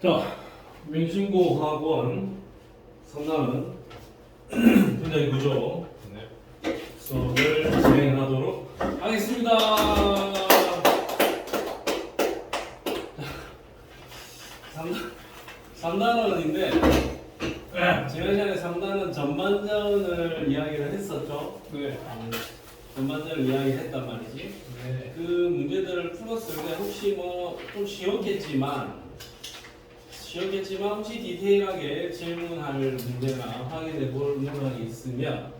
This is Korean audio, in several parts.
자, 민신고 학원 3단원 분야의 구조 수업을 진행하도록 하겠습니다. 3단원인데 제가 전에 3단원 전반전을 이야기를 했었죠. 네. 전반전을 이야기했단 말이지. 네. 그 문제들을 풀었을 때 혹시 뭐 좀 쉬웠겠지만 혹시 디테일하게 질문할 문제나 확인해 볼 문항이 있으면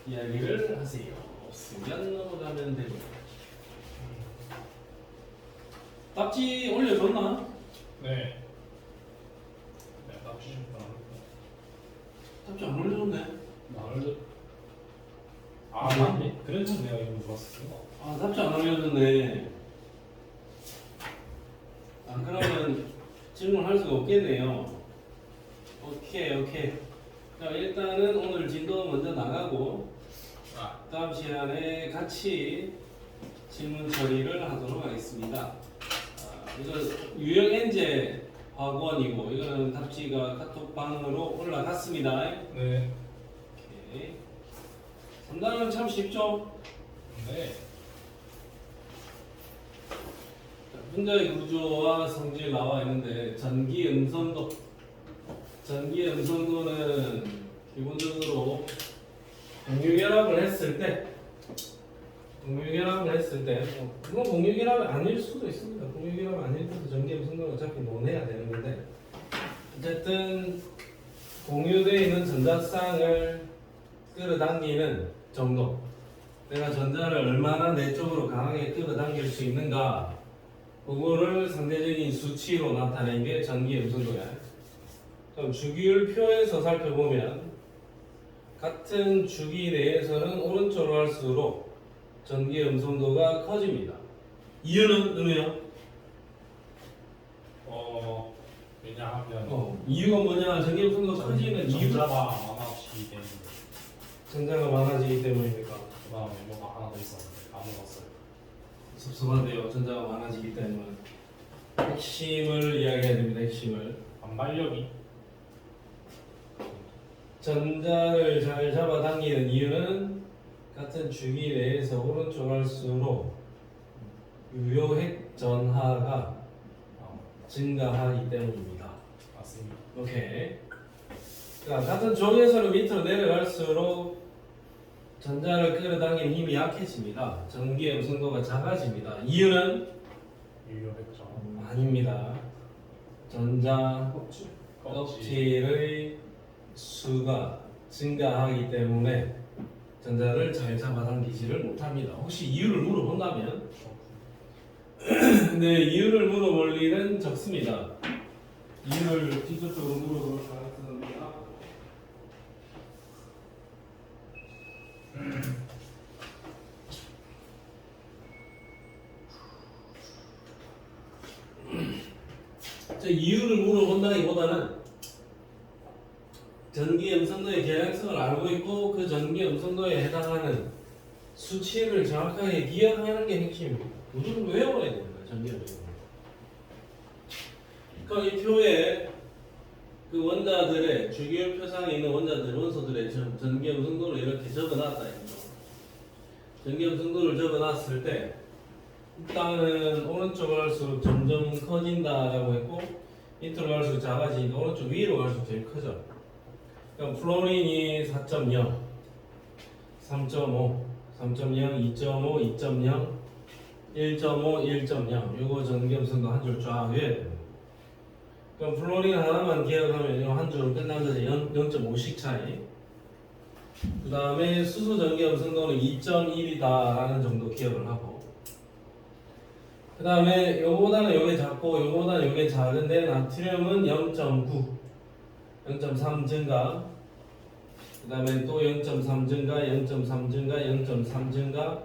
이야기를 하세요. 없으면 넘어가면 됩니다. 답지 올려줬나? 네. 네, 답지 좀 답지 안 올려줬네. 나를 맞네. 그래서 내가 이거 봤어. 아, 답지 안 올려줬네. 아, 그러면 질문할 수가 없겠네요. 오케이. 자, 일단은 오늘 진도 먼저 나가고 다음 시간에 같이 질문 처리를 하도록 하겠습니다. 이거 유형 엔제 학원이고 이거는 답지가 카톡방으로 올라갔습니다. 네. 오케이. 3단은 참 쉽죠? 네. 문제의 구조와 성질 나와 있는데 전기 음성도는 기본적으로 공유결합을 했을 때 물론 공유결합이 아닐 수도 있습니다. 공유결합이 아닐 때도 전기 음성도는 어차피 논해야 되는 건데 어쨌든 공유되어 있는 전자쌍을 끌어당기는 정도, 내가 전자를 얼마나 내 쪽으로 강하게 끌어당길 수 있는가, 그거를 상대적인 수치로 나타낸 게 전기 음성도야. 그럼 주기율표에서 살펴보면 같은 주기 내에서는 오른쪽으로 갈수록 전기 음성도가 커집니다. 이유는 은우야? 왜냐하면 이유가 뭐냐? 전기 음성도가 커지는 이유가 전자가 많아지기 때문에. 전자가 많아지기 때문입니까? 그다음에 뭐가 하나 더 있었는데 까먹었어요. 섭섭하대요. 전자가 많아지기 때문에. 핵심을 이야기해야 됩니다. 핵심을. 반발력이 전자를 잘 잡아당기는 이유는 같은 주기 내에서 오른쪽 갈수록 유효핵 전하가 증가하기 때문입니다. 맞습니다. 오케이. 그러니까 같은 쪽에서는 밑으로 내려갈수록 전자를 끌어당기는 힘이 약해집니다. 전기의 음성도가 작아집니다. 이유는 유효했죠. 아닙니다. 전자 껍질의 수가 증가하기 때문에 전자를 잘 잡아당기지를 못합니다. 혹시 이유를 물어본다면? 근데 이유를 물어볼 일은 적습니다. 이유를 직접적으로 물어볼 가능성입니다. 이유를 물어본다기보다는 전기 음성도의 계량성을 알고 있고 그 전기 음성도에 해당하는 수치를 정확하게 기억하는 게 핵심입니다. 무조건 외워야 됩니다. 전기 음성도. 그러니까 이 표에 그 원자들의 주기율 표상에 있는 원소들의 전기 음성도를 이렇게 적어놨다 했죠. 전기 음성도를 적어놨을 때 일단은 오른쪽 갈수록 점점 커진다라고 했고 밑으로 갈수록 작아지니까 오른쪽 위로 갈수록 제일 크죠. 그럼 플로린이 4.0, 3.5, 3.0, 2.5, 2.0, 1.5, 1.0 요거 전기 음성도 한 줄 쫙 외워야 됩니다. 그럼 플로린 하나만 기억하면 요 한 줄은 끝난 거지. 0.5씩 차이. 그 다음에 수소 전기 음성도는 2.1이다라는 정도 기억을 하고, 그 다음에 요거보다는 요게 작고 요거보다는 요게 작은데 나트륨은 0.9, 0.3 증가, 그 다음에 또 0.3 증가, 0.3 증가, 0.3 증가,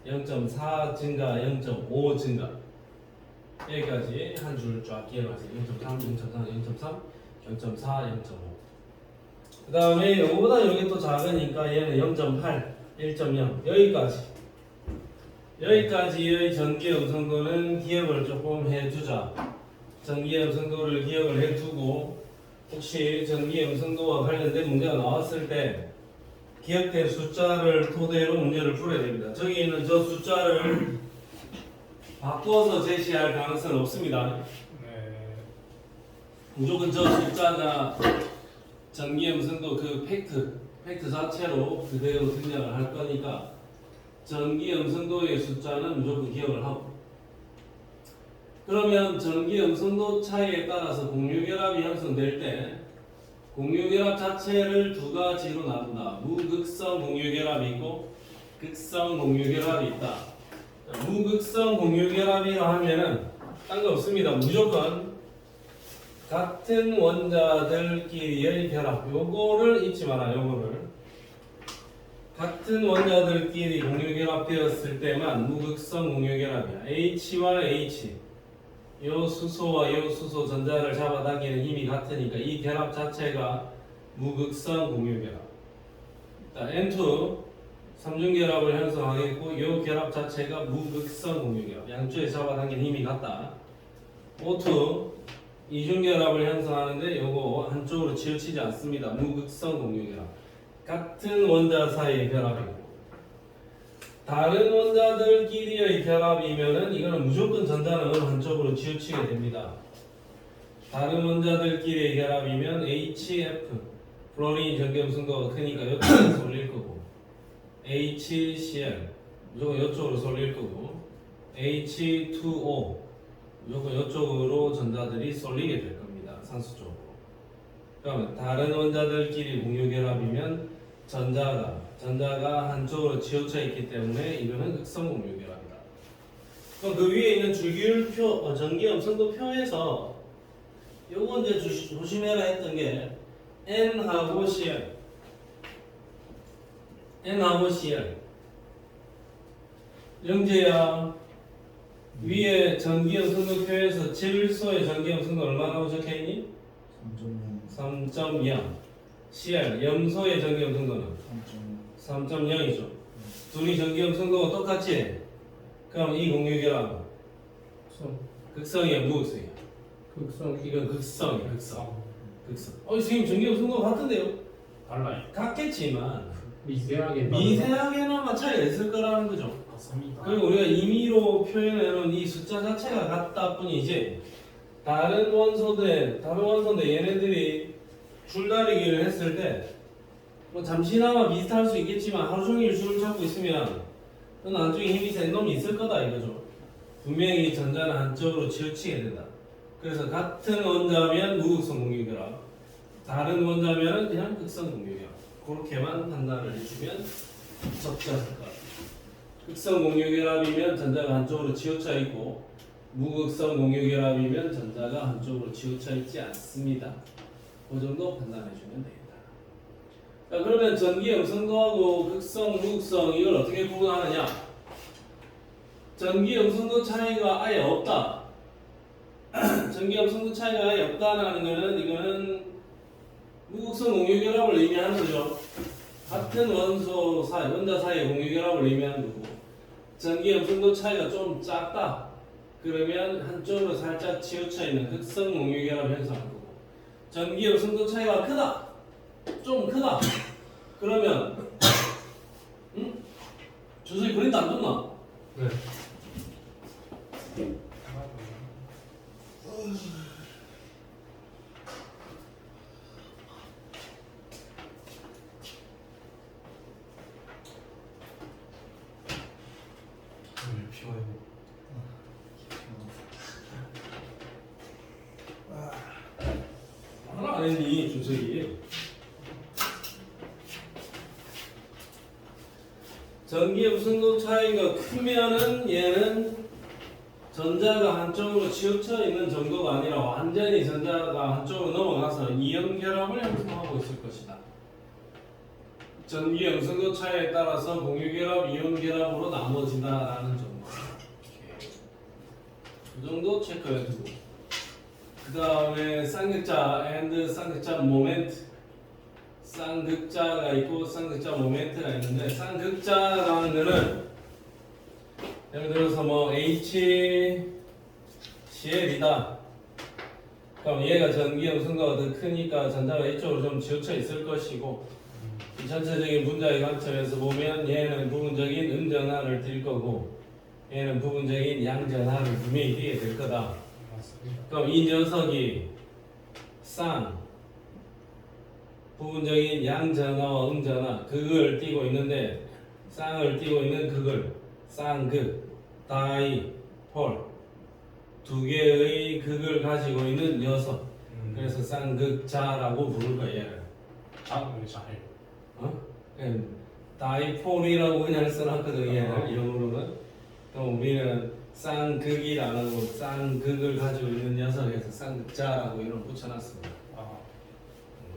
0.4 증가, 0.5 증가, 여기까지 한 줄 쫙 기억하세요. 0.3, 0.3, 0.3, 0.4, 0.5. 그 다음에 요거보다 요게 또 작으니까 얘는 0.8, 1.0 여기까지의 전기 음성도는 기억을 조금 해주자. 전기 염성도를 기억을 해두고 혹시 전기 염성도와 관련된 문제가 나왔을 때 기억된 숫자를 토대로 문제를 풀어야 됩니다. 저기 있는 저 숫자를 바꿔서 제시할 가능성은 없습니다. 네. 무조건 저 숫자가 전기 염성도 그 팩트 자체로 그대로 등장을 할 거니까 전기 염성도의 숫자는 무조건 기억을 하고, 그러면 전기 염성도 차이에 따라서 공유결합이 형성될 때 공유결합 자체를 두 가지로 나눈다. 무극성 공유결합이 있고 극성 공유결합이 있다. 무극성 공유결합이라 하면은 딴 거 없습니다. 무조건 같은 원자들끼리의 결합. 요거를 잊지 마라. 요거를 같은 원자들끼리 공유결합되었을 때만 무극성 공유결합이야. H와 H, 요 수소와 요 수소 전자를 잡아당기는 힘이 같으니까 이 결합 자체가 무극성 공유결합. N2 삼중결합을 형성하겠고 요 결합 자체가 무극성 공유결합. 양쪽에 잡아당기는 힘이 같다. O2 이중결합을 형성하는데 요거 한쪽으로 치우치지 않습니다. 무극성 공유결합. 같은 원자 사이의 결합이고, 다른 원자들끼리의 결합이면은 이거는 무조건 전자는 어느 한쪽으로 치우치게 됩니다. 다른 원자들끼리의 결합이면 HF 플로린 전기염성도가 크니까 이쪽으로 쏠릴 거고, HCl 무조건 이쪽으로 쏠릴 거고, H2O 무조건 이쪽으로 전자들이 쏠리게 될 겁니다. 산수 쪽으로. 그러면 다른 원자들끼리 공유결합이면 전자가 한쪽으로 치우쳐 있기 때문에 이거는 극성 공유결합이다. 그럼 그 위에 있는 줄기율표, 전기 염성도 표에서 요거 이제 조심해라 했던 게 N하고 Cl, N하고 Cl. 영재야, 위에 전기 염성도 표에서 질소의 전기 염성도 얼마라고 적혀있니? 3.0. CL, 염소의 전기 염성도는 3.0이죠. 둘이 전기 염성도가 똑같지? 그럼 이 공유결합은 극성이야, 무극성이야? 이건 극성이야, 극성. 선생님 전기 염성도가 같은데요? 달라요. 같겠지만 미세하게. 미세하게나마 차이가 있을 거라는 거죠. 맞습니다. 그리고 우리가 임의로 표현해놓은 이 숫자 자체가 같다 뿐이지 다른 원소인데 얘네들이 줄다리기를 했을 때 뭐 잠시나마 비슷할 수 있겠지만 하루 종일 줄을 잡고 있으면 그 나중에 힘이 센 놈이 있을 거다 이거죠. 분명히 전자는 한쪽으로 치우치게 된다. 그래서 같은 원자면 무극성 공유결합, 다른 원자면 그냥 극성 공유결합. 그렇게만 판단을 해주면 적절할 것 같아요. 극성 공유결합이면 전자가 한쪽으로 치우쳐 있고 무극성 공유결합이면 전자가 한쪽으로 치우쳐 있지 않습니다. 그 정도 판단해 주면 됩니다. 자, 그러면 전기 염성도하고 극성, 무극성 이걸 어떻게 구분하느냐? 전기 염성도 차이가 아예 없다. 전기 염성도 차이가 아예 없다라는 거는 이거는 무극성 공유결합을 의미하는 거죠. 같은 원소 사이, 원자 사이의 공유결합을 의미하는 거고, 전기 염성도 차이가 좀 작다. 그러면 한쪽으로 살짝 치우쳐 있는 극성 공유결합 현상을 보고, 전기 염성도 차이가 크다, 좀 크다. 그러면 주석이 그림도 안 줬나? 네. 피워요. 하나 안 했니 주석이? 전기 염성도 차이가 크면은 얘는 전자가 한쪽으로 치우쳐 있는 정도가 아니라 완전히 전자가 한쪽으로 넘어가서 이온 결합을 형성하고 있을 것이다. 전기 염성도 차이에 따라서 공유 결합, 이온 결합으로 나눠진다라는 정도. 그 정도 체크해 두고. 그 다음에 쌍극자 and 쌍극자 모멘트. 쌍극자가 있고 쌍극자 모멘트가 있는데, 쌍극자라는 거는 예를 들어서 뭐 HCl이다. 그럼 얘가 전기형 순서가 더 크니까 전자가 이쪽으로 좀 치우쳐 있을 것이고 이 전체적인 분자의 관점에서 보면 얘는 부분적인 음전하를 띌 거고 얘는 부분적인 양전하를 분명히 띄게 될 거다. 맞습니다. 그럼 이 녀석이 쌍 부분적인 양전하와 음전하 극을 띄고 있는데 쌍을 띄고 있는 극을 쌍극 다이 폴 두 개의 극을 가지고 있는 녀석 그래서 쌍극자라고 부를 거야 얘를. 장을 잘. 그냥 다이폴이라고 그냥 써놨거든 얘를 영어로는. 그럼 우리는 쌍극이라고 쌍극을 가지고 있는 녀석에서 쌍극자라고 이름 붙여놨습니다.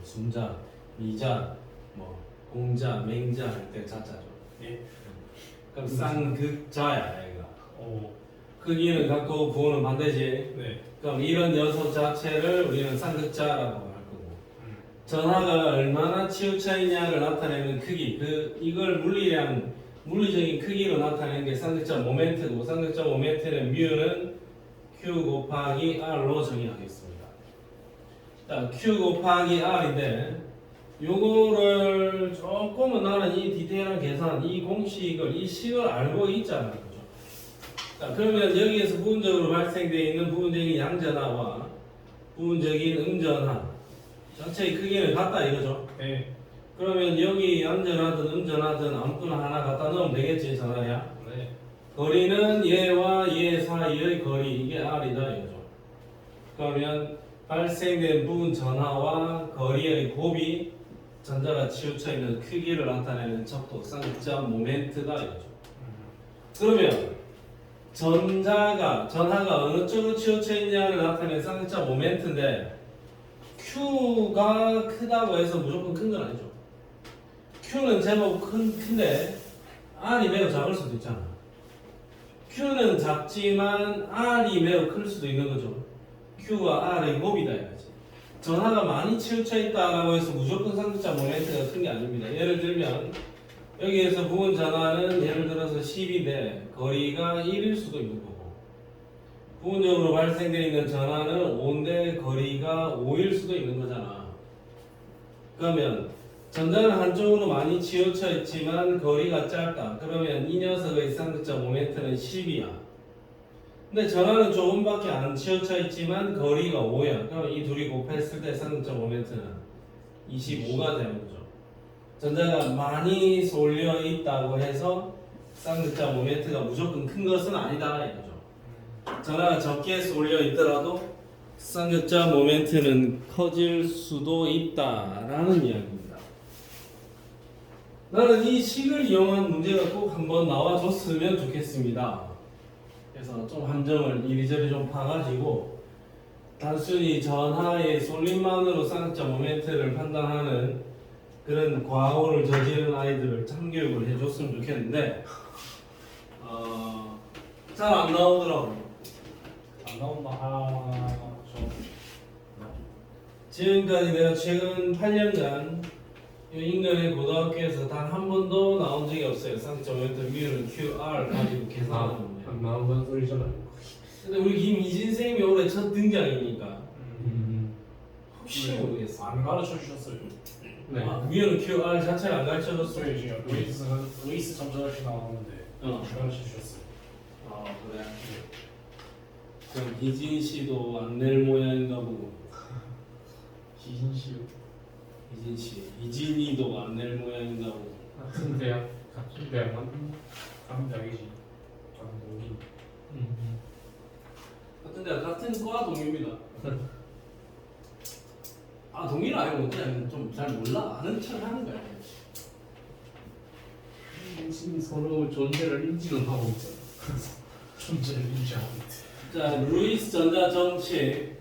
순자, 미자, 뭐 공자, 맹자 할 때 자자죠. 예. 그럼 쌍극자야 얘가. 오. 크기는 같고 부호는 반대지. 네. 그럼 이런 녀석 자체를 우리는 쌍극자라고 할 거고 전하가 얼마나 치우쳐 있냐를 나타내는 크기 이걸 물리적인 크기로 나타내는 게 쌍극자 모멘트고 쌍극자 모멘트는 뮤는 Q 곱하기 R로 정의하겠습니다. 자, Q 곱하기 R인데 요거를 조금은 나는 이 디테일한 계산 이 공식을 이 식을 알고 있잖아요. 그죠? 자, 그러면 여기에서 부분적으로 발생되어 있는 부분적인 양전하와 부분적인 음전하 전체의 크기는 같다 이거죠. 네. 그러면 여기 양전하든 음전하든 아무거나 하나 갖다 넣으면 되겠지 전하야. 네. 거리는 얘와 얘 사이의 거리 이게 R이다 이거죠. 그러면 발생된 부분 전하와 거리의 곱이 전자가 치우쳐 있는 크기를 나타내는 척도 쌍극자 모멘트다 이거죠. 그러면 전하가 어느 쪽으로 치우쳐 있냐를 나타내는 쌍극자 모멘트인데 Q가 크다고 해서 무조건 큰 건 아니죠. Q는 제법 큰데 R이 매우 작을 수도 있잖아. Q는 작지만 R이 매우 클 수도 있는 거죠. Q와 R의 곱이다 이거지. 전하가 많이 치우쳐 있다라고 해서 무조건 쌍극자 모멘트가 큰 게 아닙니다. 예를 들면 여기에서 부분 전하는 예를 들어서 10인데 거리가 1일 수도 있는 거고 부분적으로 발생되어 있는 전하는 5인데 거리가 5일 수도 있는 거잖아. 그러면 전자는 한쪽으로 많이 치우쳐 있지만 거리가 짧다. 그러면 이 녀석의 쌍극자 모멘트는 10이야. 근데 전하는 조금밖에 안 치우쳐 있지만 거리가 5야. 그럼 이 둘이 곱했을 때 쌍극자 모멘트는 25가 되는 거죠. 전자가 많이 쏠려 있다고 해서 쌍극자 모멘트가 무조건 큰 것은 아니다 이거죠. 전하가 적게 쏠려 있더라도 쌍극자 모멘트는 커질 수도 있다라는 이야기입니다. 나는 이 식을 이용한 문제가 꼭 한번 나와줬으면 좋겠습니다. 그래서 좀 함정을 이리저리 좀 파가지고 단순히 전하의 쏠림만으로 쌍극자 모멘트를 판단하는 그런 과오를 저지른 아이들을 참교육을 해줬으면 좋겠는데 잘 안 나오더라고. 안 나온다. 좀. 지금까지 내가 최근 8년간 이 인근의 고등학교에서 단 한 번도 나온 적이 없어요. 쌍극자 모멘트 뮤는 QR 가지고 계산하는 문제. 안 나온다는 소리잖아요. 근데 우리 김이진 쌤이 올해 첫 등장이니까 혹시 네. 모르겠어. 안 가르쳐 주셨어요. 네. 뮤는 QR 자체를 안 가르쳐줬어요. 소리 지금 루이스 점자식 나왔는데 안 가르쳐 주셨어요. 그래. 그럼 이진 씨도 안 낼 모양인가 보고. 기진 씨요. 이진 씨, 이진이도 안 낼 모양인가 보고. 같은 대학 같은 대학만 같은 대학이지. 같은 동기. 같은 데 같은 과 동입니다. 동일 아니고 그냥 좀 잘 몰라 아는 척 하는 거야. 무슨 서로 존재를 인지는 하고 있잖아. 존재를 인지하고 있대. 자, 루이스 전자 정식.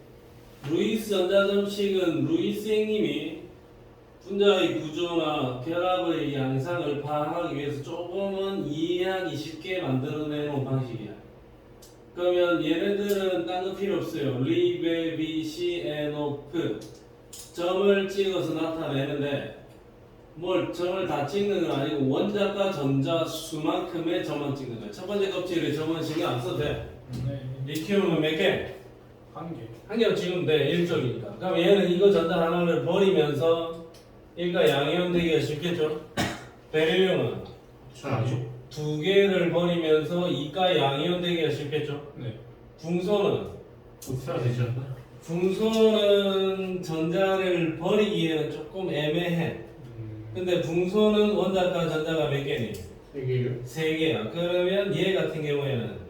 루이스 전자 정식은 루이스 형님이 분자의 구조나 결합의 양상을 파악하기 위해서 조금은 이해하기 쉽게 만들어내는 방식이야. 그러면 얘네들은 딴 거 필요 없어요. 리베, 비시, 에노프 점을 찍어서 나타내는데 뭘 점을 다 찍는 건 아니고 원자과 전자 수만큼의 점만 찍는 거야. 첫 번째 껍질에 점은 신경 안 써도 돼. 네. 리튬은 몇 개? 한 개. 한 개로 지금 돼 1쪽이니까. 그럼 얘는 이거 전자 하나를 버리면서 얘가 양이온 되기가 쉽겠죠? 베릴륨은 아니죠. 두 개를 버리면서 이가 양이온 되기가 쉽겠죠? 네. 중소는 어떻게 되지 않나? 중소는 전자를 버리기에는 조금 애매해. 근데 중소는 원자과 전자가 몇 개니? 이게 세 개야. 그러면 얘 같은 경우에는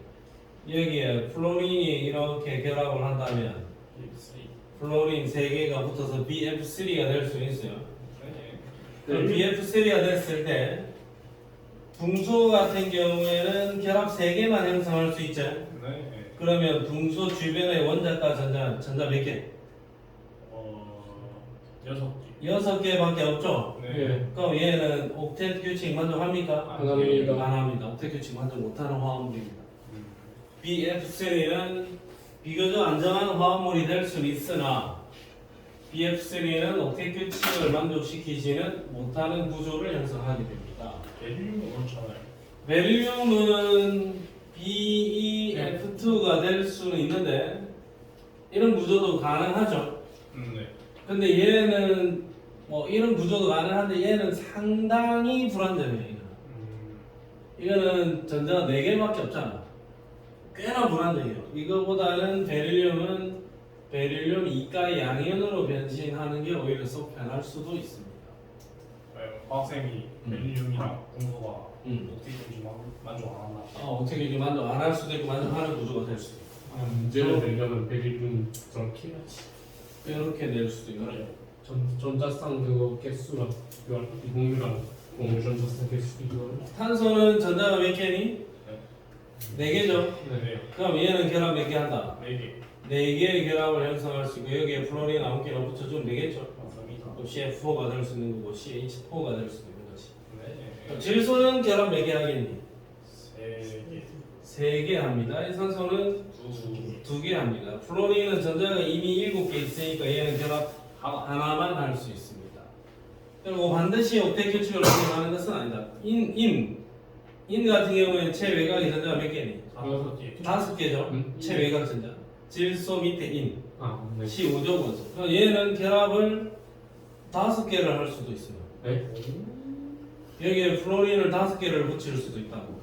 여기에 플로린이 이렇게 결합을 한다면 플로린 세 개가 붙어서 BF3가 될 수 있어요. 그럼 BF3가 됐을 때 붕소 같은 경우에는 결합 3개만 형성할 수 있죠. 네. 그러면 붕소 주변의 원자과 전자 몇 개? 6개. 6개밖에 없죠. 네. 그럼 얘는 옥텟 규칙 만족합니까? 안 합니다. 안 합니다. 옥텟 규칙 만족 못하는 화합물입니다. BF3는 비교적 안정한 화합물이 될 수는 있으나 BF3는 옥텟 규칙을 만족시키지는 못하는 구조를 형성하게 됩니다. 베릴륨은 그렇잖아요. 베릴륨은 BeF2가 될 수는 있는데 이런 구조도 가능하죠. 네. 근데 얘는 뭐 이런 구조도 가능한데 얘는 상당히 불안정해요. 이거는 전자가 4개밖에 없잖아. 꽤나 불안정해요. 이거보다는 베릴륨 이가의 양이온으로 변신하는 게 오히려 속 편할 수도 있습니다. 화학생이 베릴륨이랑 붕소가 음. 어떻게 좀 만족 안 하나? 어떻게 이게 만족 안 할 수도 있고 만족하는 구조가 될 수도 있고 문제를 내려면 베릴륨 저렇게 해야지. 이렇게 낼 수도 있고 전자쌍 그거 개수랑 이공유랑 전자쌍 개수 이거. 탄소는 전자가 몇 개니? 4개죠? 네. 그럼 얘는 결합 몇 개 한다? 4개. 4개의 결합을 형성할 수 있고 여기에 플로린 9개를 붙여주면 되겠죠? 맞습니다. 그럼 CF4가 될 수 있는 거고 CH4가 될 수 있는 거지. 네. 질소는 결합 몇 개 하겠니? 3개. 3개 합니다. 이 산소는 2개 합니다. 플로린은 전자가 이미 7개 있으니까 얘는 결합 하나만 할 수 있습니다. 그리고 반드시 옥텟 규칙을 적용하는 것은 아니다. 인 같은 경우에는 최외곽의 전자가 몇 개니? 5개. 5개죠? 최외곽 전자. 질소 밑에 인. 네. C5조 원소. 그럼 얘는 결합을 5개를 할 수도 있어요. 네. 여기에 플로린을 5개를 붙일 수도 있다고.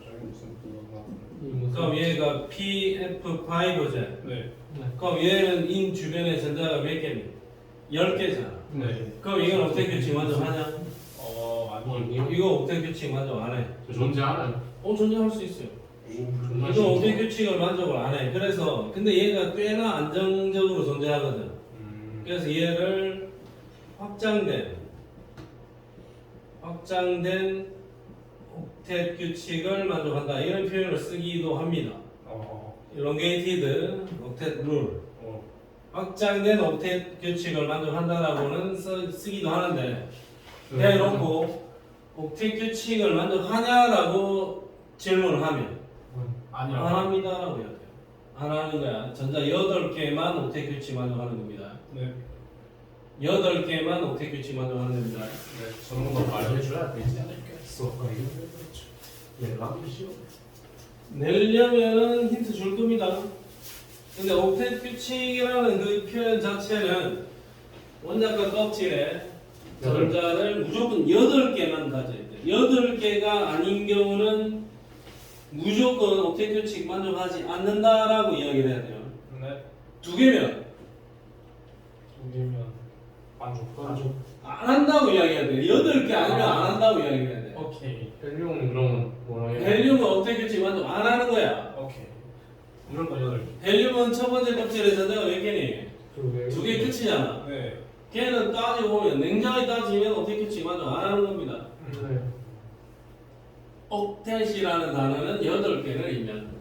그럼 얘가 PF5제. 네. 그럼 얘는 인 주변의 전자가 몇 개니? 10개잖아. 네. 그럼 이건 옥텟 규칙 만족하냐? 아니요. 이거 옥텟 규칙 만족 안 해. 저 존재하나요? 존재할 수 있어요. 존나 이거 옥텟 규칙을 만족을 안 해. 그래서 근데 얘가 꽤나 안정적으로 존재하거든. 그래서 얘를 확장된 옥텟 규칙을 만족한다 이런 표현을 쓰기도 합니다. elongated octet rule. 확장된 옥텟 규칙을 만족한다라고는 쓰기도 하는데 대놓고 옥텟 규칙을 만족하냐라고 질문을 하면 안 합니다라고 해야 돼요. 안 하는 거야. 전자 8개만 옥텟 규칙 만족하는 겁니다. 네. 8개만 옥텟 규칙 만족하는 겁니다. 네. 저런 거 말해줘야 되지 않을겠어. 얘랑 쉬워. 내려면은 힌트 줄 겁니다. 근데 옥텟 규칙이라는 그 표현 자체는 원자과 껍질에 전자를 무조건 8개만 가져야 돼. 8개가 아닌 경우는 무조건 옥텟 규칙 만족하지 않는다라고 이야기를 해야 돼요. 네. 2개면 2개면 만족. 안 한다고 이야기해야 돼. 8개 아니면 안 한다고 이야기해야 돼. 오케이. 헬륨은 그러면 뭐라 해요? 헬륨은 옥텟 규칙 만족 안 하는 거야. 오케이. 무조건 8개. 헬륨은 첫 번째 껍질에 전자가 몇 개니? 2개. 2개 끝이잖아. 네. 걔는 따지고 보면 냉정하게 따지면 옥텟 규칙 만족 안 하는 겁니다. 네. 옥텟이라는 단어는 8개를 의미합니다.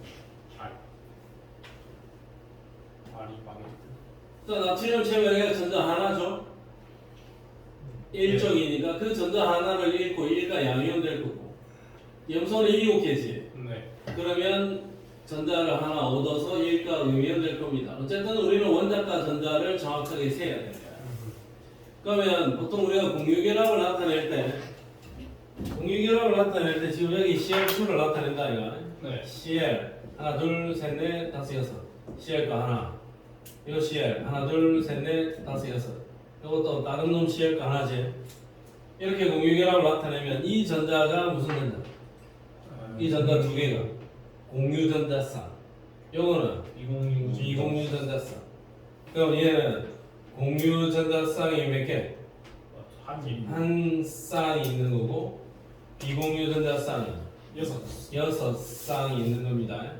말이 망했다. 또 나트륨 체외가 전자 하나죠. 1쪽이니까 그 전자 하나를 잃고 1가 양이온 될 거고 염소는 7개지. 네. 그러면 전자를 하나 얻어서 1가 음이온 될 겁니다. 어쨌든 우리는 원자과 전자를 정확하게 세야 돼요. 그러면 보통 우리가 공유결합을 나타낼 때 지금 여기 CL2를 나타낸다 이거. 네. CL 하나 둘 셋 넷 다섯 여섯 CL가 하나 이거 CL 하나 둘 셋 넷 다섯 여섯. 이것도 다른 놈 CL 거 하나지. 이렇게 공유결합을 나타내면 이 전자가 무슨 전자? 이 전자 두 개가 공유 전자쌍. 요거는 비공유 전자쌍. 그럼 얘는 공유 전자쌍이 몇 개? 한 쌍이 있는 거고 비공유 전자쌍이 여섯 쌍이 있는 겁니다.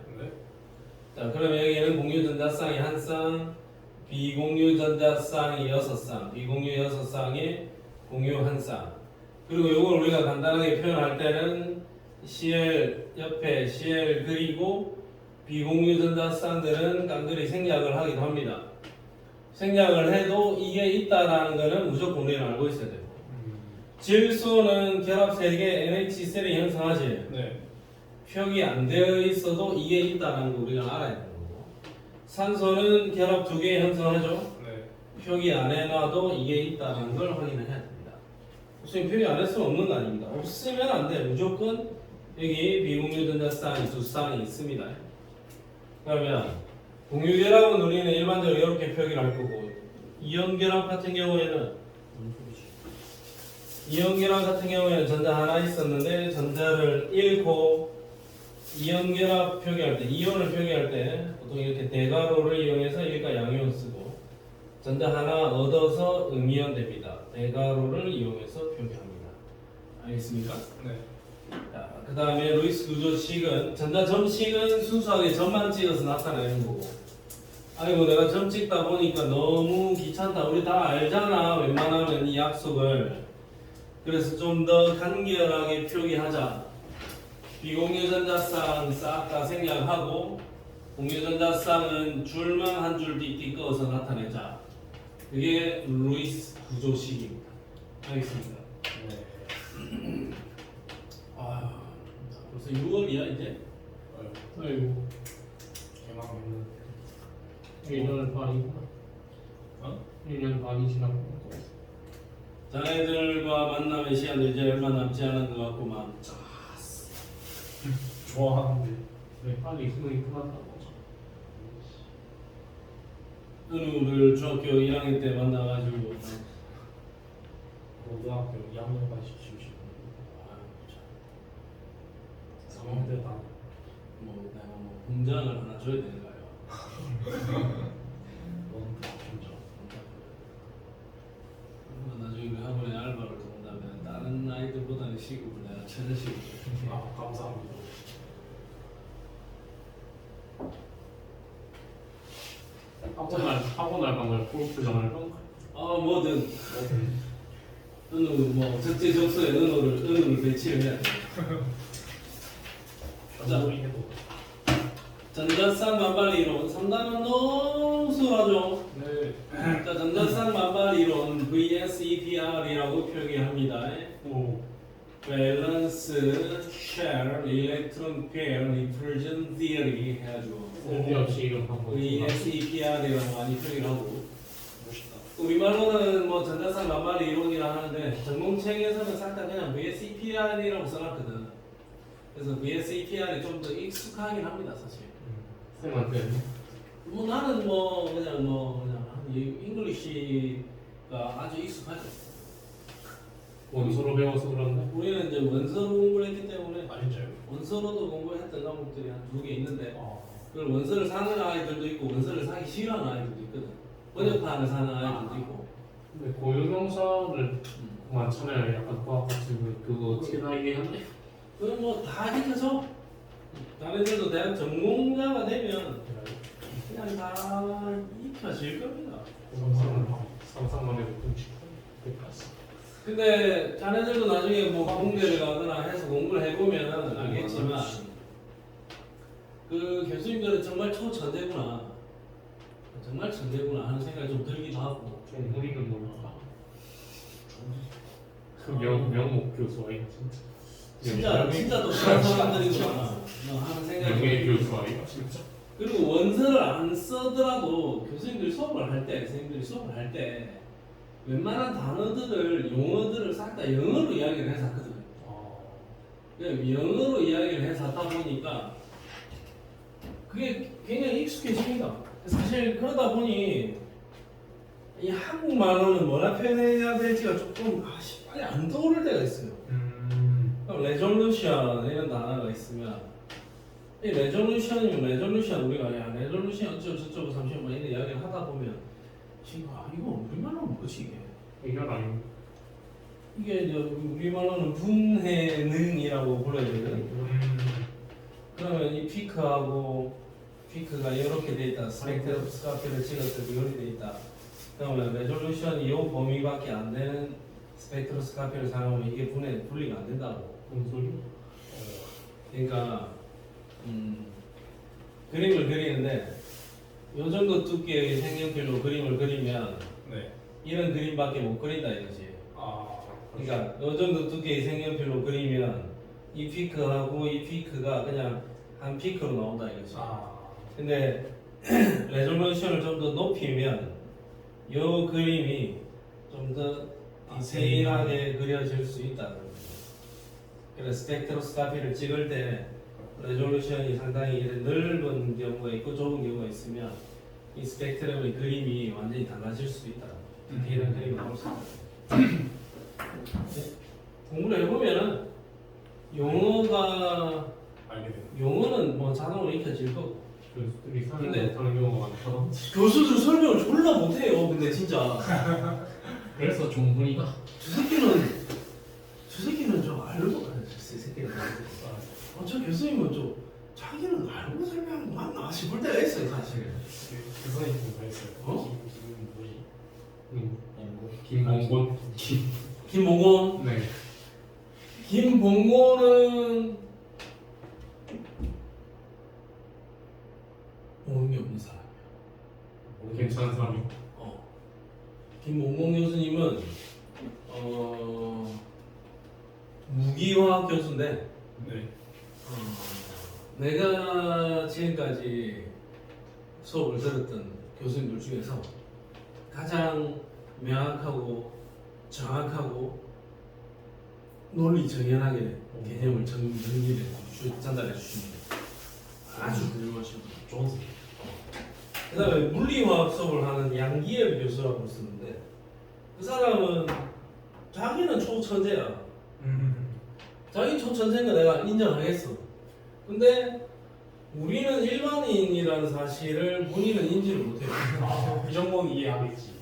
자, 그럼 여기는 공유 전자쌍이 한 쌍, 비공유 전자쌍이 여섯 쌍, 비공유 여섯 쌍에 공유 한 쌍. 그리고 이걸 우리가 간단하게 표현할 때는 CL 옆에 CL 그리고 비공유 전자쌍들은 깡그리 생략을 하기도 합니다. 생략을 해도 이게 있다라는 거는 무조건 우리는 알고 있어야 되고. 질소는 결합 3개 NH3를 형성하지. 표기 안 되어 있어도 이게 있다는 거 우리가 알아야 되는 거고. 산소는 결합 2개 형성하죠. 표기 안 해놔도 이게 있다는 걸 확인을 해야 됩니다. 선생님 표기 안 했으면 없는 거 아닙니다. 없으면 안 돼. 무조건 여기 비공유 전자쌍이 두 쌍이 있습니다. 그러면 공유 결합은 우리는 일반적으로 이렇게 표기를 할 거고, 이온 결합 같은 경우에는 전자 하나 있었는데 전자를 잃고 이온 결합 표기할 때, 이온을 표기할 때 보통 이렇게 대괄호를 이용해서 일과 양이온 쓰고 전자 하나 얻어서 음이온 됩니다. 대괄호를 이용해서 표기합니다. 알겠습니까? 자, 그 다음에 루이스 구조식은 전자 점식은 순수하게 점만 찍어서 나타내는 거고. 아이고 내가 점 찍다 보니까 너무 귀찮다. 우리 다 알잖아. 웬만하면 이 약속을. 그래서 좀 더 간결하게 표기하자. 비공유 전자쌍 싹 다 생략하고 공유 전자쌍은 줄만 한 줄 띡띡 그어서 나타내자. 그게 루이스 구조식입니다. 알겠습니다. 아, 벌써 6월이야 이제? 아이고 1년 반이구나. 1년 반이 지났고. 자네들과 만남의 시간도 이제 얼마 남지 않은 것 같구만. 좋아하는데 왜 빨리 수능이 끝났다고. 은우를 중학교 1학년 때 만나가지고 고등학교 2학년까지 주시고. 상황대다. 뭐 내가 뭐 공장을 하나 줘야 되는가요? 나중에 우리 학원에 알바를 들어온다면 다른 아이들보다는 시급을 내가 최저시급. 감사합니다. 학원 알바는 골프장을 뭐든 은우 뭐 적재적소에 은우를 배치를 해야 돼. 자, 전자쌍 만발 이론 3단은 너무 수월하죠. 자, 전자쌍 만발 이론 VSEPR이라고 표기합니다. 밸런스, 쉘, 일렉트론 페어, 리플전 디어리 해가지고 쓸데없이 이런 방법. VSEPR이라고 많이 표기를 하고. 우리말로는 뭐 전자쌍 만발 이론이라 하는데 전공책에서는 싹 다 그냥 VSEPR이라고 써놨거든. 그래서 VSEPR이 좀 더 익숙하긴 합니다, 사실. 쌤한테 뭐 나는 뭐 그냥 잉글리시가 아주 익숙하죠. 원서로 배워서 그런데. 우리는 이제 원서로 공부를 했기 때문에 진짜요? 원서로도 공부했던 과목들이 한 2개 있는데 그걸 원서를 사는 아이들도 있고 원서를 사기 싫어하는 아이들도 있거든. 번역판을 사는 아이들도 있고. 근데 고유명사를 많잖아요. 약간 과학 같은 거 그거 어떻게 다 이해하네? 그건 뭐 다 익혀져. 다른들도 대학 전공자가 되면 그냥 다 익혀질 겁니다. 상상만 해도 끔찍해. 근데 자네들도 나중에 뭐 공대를 가거나 해서 공부를 해보면 알겠지만 그 교수님들은 정말 초천재구나, 정말 천재구나 하는 생각이 좀 들기도 하고. 우리는 몰라. 명목 교수 아이가 진짜 똑똑한 사람들이구나 하는 생각이 명예 좀 교수 아이가 진짜. 그리고 원서를 안 써더라도 교수님들이 수업을 할 때, 선생님들이 수업을 할 때 웬만한 단어들을, 용어들을 싹 다 영어로 이야기를 해서 하거든요. 영어로 이야기를 해서 하다 보니까 그게 굉장히 익숙해집니다. 사실 그러다 보니 이 한국말로는 뭐라 표현해야 될지가 조금 빨리 안 떠오를 때가 있어요. 그럼 레졸루션 이런 단어가 있으면 이 레졸루션이면 레졸루션 우리가 야 레졸루션 어쩌고 저쩌고 잠시만 이런 이야기를 하다 보면 지금 이거 우리말로는 뭐지 이게? 해결 아닙니까? 이게 이제 우리말로는 분해능이라고 불러야 되거든. 그러면 이 피크가 이렇게 돼 있다. 스펙트로스코피를 찍었을 때 이렇게 돼 있다. 그러면 레졸루션이 이 범위밖에 안 되는 스펙트로스코피를 사용하면 이게 분리가 안 된다고. 뭔 소리야? 그러니까 그림을 그리는데 이 정도 두께의 색연필로 그림을 그리면 네. 이런 그림밖에 못 그린다 이거지. 그러니까 이 정도 두께의 색연필로 그리면 이 피크하고 이 피크가 그냥 한 피크로 나온다 이거지. 근데 레졸루션을 좀 더 높이면 이 그림이 좀 더 디테일하게 그려질 수 있다. 그래서 스펙트로스코피를 찍을 때 레졸루션이 상당히 이런 넓은 경우가 있고 좁은 경우가 있으면 이 스펙트럼의 그림이 완전히 달라질 수도 있다. 디테일한 그림이 나올 수 있다. 공부를 해보면은 알게 돼요. 용어는 뭐 자동으로 익혀질 거고 교수들이 근데- 설명 못하는 경우가 많더라. 교수들 설명을 졸라 못해요. 근데 진짜 그래서 종분이가 저 새끼는 좀 알고 가요. 저 새끼는 저 교수님은 좀 자기는 알고 설명하는 거 맞나 싶을 때가 있어요 사실. 교수님 공부했어요. 어? 김봉곤. 김봉곤. 네. 김봉곤은 모르는 게 없는 사람이야. 괜찮은 사람이. 김봉곤 교수님은 무기화학 교수인데 네. 내가 지금까지 수업을 들었던 교수님들 중에서 가장 명확하고 정확하고 논리 정연하게 개념을 전달해 주십니다. 아주 훌륭하신 분. 좋은 선 그 다음에 물리화학 수업을 하는 양기열 교수라고 있었는데 그 사람은 자기는 초천재야. 자기 초천재인 거 내가 인정하겠어. 근데 우리는 일반인이라는 사실을 본인은 인지를 못해요. 이 정도는 이해하겠지.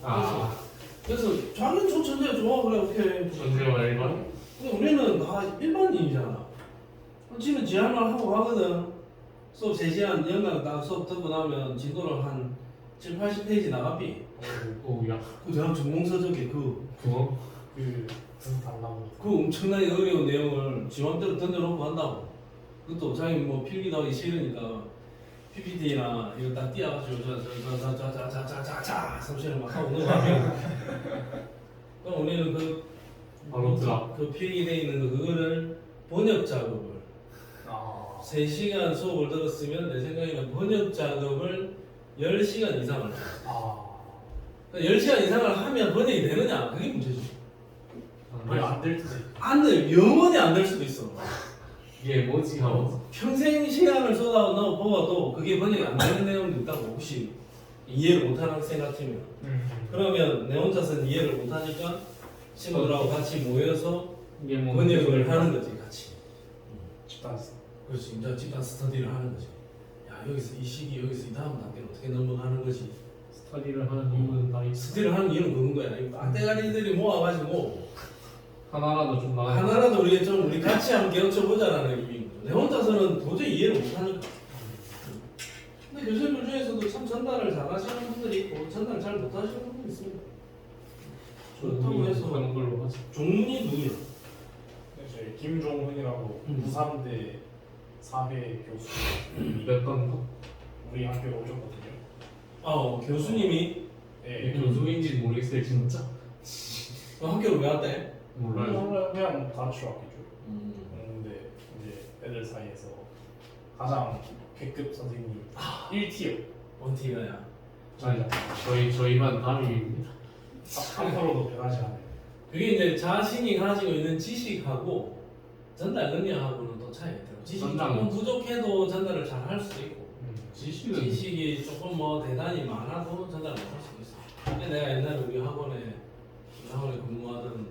그래서 자기는 초천재야. 좋아 그래 오케이. 전제와 일반. 근데 우리는 다 일반인이잖아. 지는 지 할 말 하고 가거든. 수업 3시간 연간 딱 수업 듣고 나면 진도를 한 7, 80페이지 나가비. 오야. 그 대학 전공서적에 그거? 두달라고 그 엄청나게 어려운 내용을 지 맘대로 던져놓고 한다고. 그것도 자기 뭐 필기도 하기 싫으니까 PPT나 이거 딱 띄워가지고 자자자자자자자자 삼시를 막 하고 넘어가면 그럼 우리는 바로 들어. 그 필기돼 있는 그거를 번역 작업을 3시간 수업을 들었으면 내 생각에는 번역 작업을 10시간 이상을 해. 그러니까 10시간 이상을 하면 번역이 되느냐? 그게 문제죠. 거의 안될 듯이. 안 돼. 영원히 안 될 수도 있어. 이게 뭐지 하고. 평생 시간을 쏟아 넣어 보아도 그게 번역이 안 되는 내용도 있다고. 혹시 이해를 못하는 학생 같으면 그러면 내 혼자서는 이해를 못하니까 친구들하고 같이 모여서 이게 뭐 번역을 하는 거지 같이. 집단 그렇지. 이제 집단 스터디를 하는 거지. 야 여기서 이 시기 여기서 이 다음 단계로 어떻게 넘어가는 거지. 스터디를 하는 이유는 다 있어. 스터디를 하는 이유는 그건 거야. 이 빡대가리들이 모아가지고 하나라도 좀 나아. 하나라도 우리 같이 한번 개혁쳐보자라는 의미인 거죠. 내 혼자서는 도저히 이해를 못하니까. 근데 교수님들 중에서도 참 전달을 잘하시는 분들이 있고 전달을 잘 못하시는 분들이 있습니다. 그렇다고 해서 하는 걸로 하지. 종문이 누구야? 저희 김종훈이라고 부산대 4회 교수 몇 번가? 우리 학교에 오셨거든요. 교수님이 네. 교수인지는 모르겠어요 진짜. 학교를 왜 왔대? 몰라요. 그냥 가르치러 왔겠죠. 근데 이제 애들 사이에서 가장 B급 선생님 1티어 원티가야. 아니 저희만 담임입니다. 앞으로도 변하지 않아요. 그게 이제 자신이 가지고 있는 지식하고 전달 능력하고는 또 차이가 있더라고. 지식이 전달 조금 부족해도 전달을 잘 할 수도 있고 지식이 조금 뭐 대단히 많아도 전달 못할 수 있어. 근데 내가 옛날에 우리 학원에 근무하던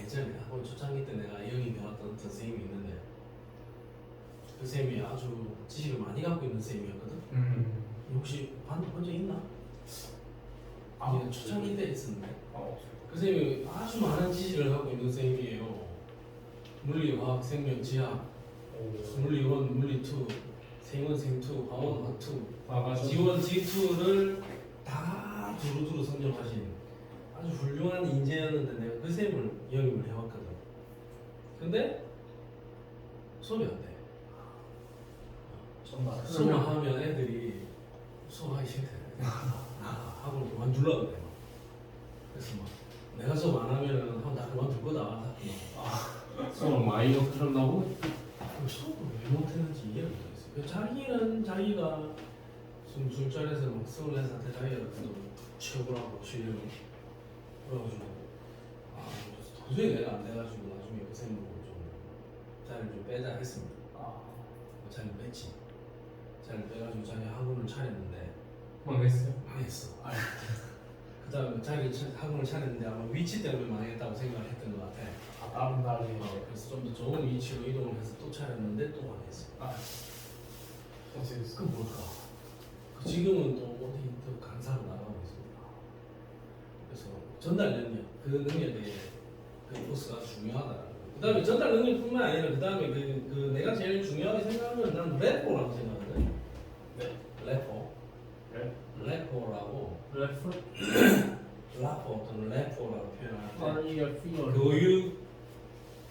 예전에 학원 초창기 때 내가 영이 배웠던 어떤 선생님이 있는데 그 선생님이 아주 지식을 많이 갖고 있는 선생님이었거든. 혹시 본 적 있나? 예, 초창기 때 있었는데 그 선생님이 아주 많은 지식을 갖고 있는 선생님이에요. 물리, 화학, 생명, 지학, 물리 1, 물리 2, 생원, 생투, 화원, 화투, 지원, 지투를 다 두루두루 선정하신 아주 훌륭한 인재였는데 내가 그 쌤을 영입을 해왔거든. 근데 수업이 안 돼. 수업만 하면 애들이 수업하기 싫대. 학원 그만둘라고 그래. 그래서 막 내가 수업 안 하면은 학원 다 그만둘 거다. 수업 많이 욕한다고? 수업을 왜 못했는지 이해를 못했어요. 그 자기는 자기가 술자리에서 막 24살때 자기가 최고라고 실력을 그래가지고 도저히 내가 안 돼가지고 나중에 그 쌤을 좀 자리를 좀 빼자 했습니다. 자리를 뺐지. 자리를 빼가지고 자기 학원을 차렸는데 망했어요? 망했어. 그 다음에 학원을 차렸는데 아마 위치 때문에 망했다고 생각했던 것 같아. 다른 날에 그래서 좀 더 좋은 위치로 이동을 해서 또 차렸는데 또 망했어. 그 뭘까? 지금은 또 어디 또 강사로 나가고 있습니다. 그래서 전달 능력, 그 능력에 그 코스가 중요하다. 그 다음에 전달 능력뿐만 아니라 그 다음에 그 내가 제일 중요하게 생각하는 난 래퍼라고 생각하거든. 네. 래퍼. 네. 래퍼라고. 래퍼? 래퍼 또는 래퍼라고 표현하는데 아니야 피어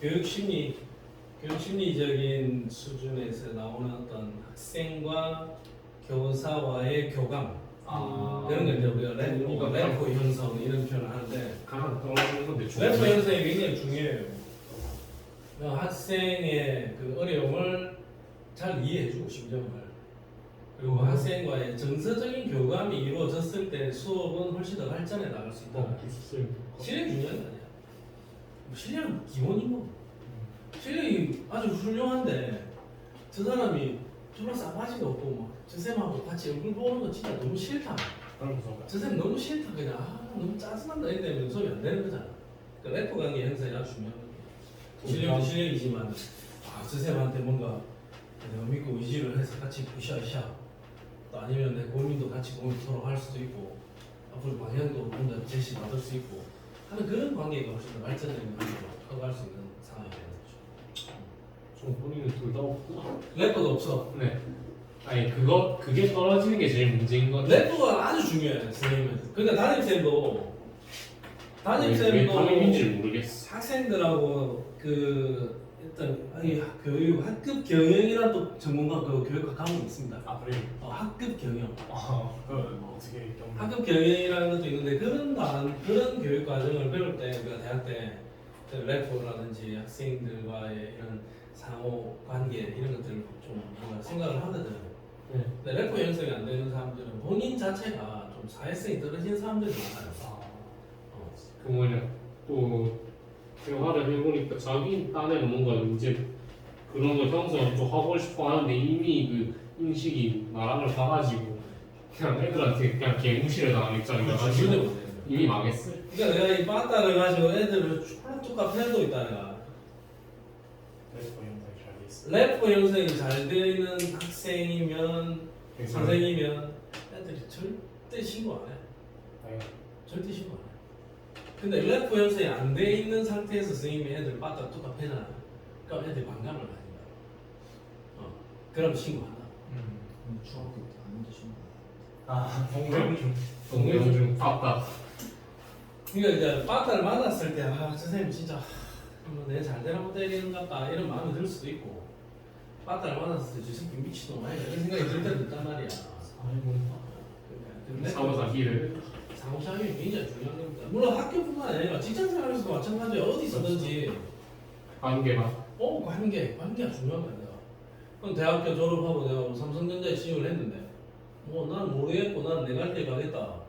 교육 심리적인 수준에서 나오는 어떤 학생과 교사와의 교감 그런 걸 이제 우리가 래퍼 형성 이런 표현을 하는데 가장 떨어지는 건데 래퍼 형성이 굉장히 중요해요. 학생의 그 어려움을 잘 이해해주고 심정을 그리고 학생과의 정서적인 교감이 이루어졌을 때 수업은 훨씬 더 발전해 나갈 수 있다. 실력이 중요한 거 아니야. 실력은 기본인 거. 실력이 아주 훌륭한데 저 사람이 졸라 싸가지가 없고 막 저 쌤하고 같이 얼굴 보는 거 진짜 너무 싫다. 저 쌤 너무 싫다 그냥 너무 짜증난다 이러면 수업이 안 되는 거잖아. 그러니까 래퍼 관계 형성이 아주 중요한 거야. 실력도 실력이지만 저 쌤한테 뭔가 내가 믿고 의지를 해서 같이 으쌰으쌰 또 아니면 내 고민도 같이 고민 서로 할 수도 있고 앞으로 방향도 뭔가 제시 받을 수 있고 하는 그런 관계가 훨씬 더 발전적인 관계로 커갈 수 있는 상황이 되는 거죠. 좀 본인은 둘 다 없구나. 래퍼도 없어. 네. 아니 그게 떨어지는 게 제일 문제인 것 같아. 래퍼가 아주 중요해 선생님은. 그러니까 담임쌤도 왜 담임인지 모르겠어. 학생들하고 그 일단 교육 학급 경영이라는 또 전문가 그 교육학 과목이 있습니다. 그래요? 학급 경영. 어떻게 좀 학급 경영이라는 것도 있는데 그런 교육 과정을 배울 때 우리가 대학 때그 래퍼라든지 학생들과의 이런 상호 관계 이런 것들을 좀 뭔가 생각을 하거든. 네. 근데 래퍼 형성이 안 되는 사람들은 본인 자체가 좀 사회성이 떨어진 사람들이 많아요. 그 뭐냐 또 대화를 해보니까 자기 딴에는 뭔가 이제 그런 거 형성을 좀 하고 싶어 하는데 이미 그 인식이 나랑을 봐가지고 그냥 애들한테 그냥 개무시를 당한 입장이라가지고 이미 망했어. 그러니까 내가 이 빠따를 가지고 애들을 쭉 패도 있다 내가. 래퍼 영상이 잘 돼 있어. 래퍼 형성이 잘 되는 학생이면 선생이면 애들이 절대 신고 안 해. 절대 신고 안 해. 근데 래퍼 형성이 안 돼 있는 상태에서 선생님이 애들 빠따 뚝 패잖아. 그럼 애들이 반감을 가진다. 그럼 신고한다. 중학교 때 아무도 신고 동료중 아빠. 그러니까 이제 빠따를 만났을 때 저 선생님 진짜 내 잘되나 못되는가 봐 이런 마음이 들 수도 있고 빠따를 만났을 때 저 새끼 미친놈 아니야 이런 생각이 들 때도 있단 말이야. 사고사기를 상호작용이 굉장히 중요한 겁니다. 물론 학교뿐만 아니라 직장생활에서도 마찬가지야. 어디서든지 관계가 관계가 중요한 거야. 그럼 대학교 졸업하고 내가 삼성전자에 취직을 했는데 난 모르겠고 난 내 갈 때 가겠다.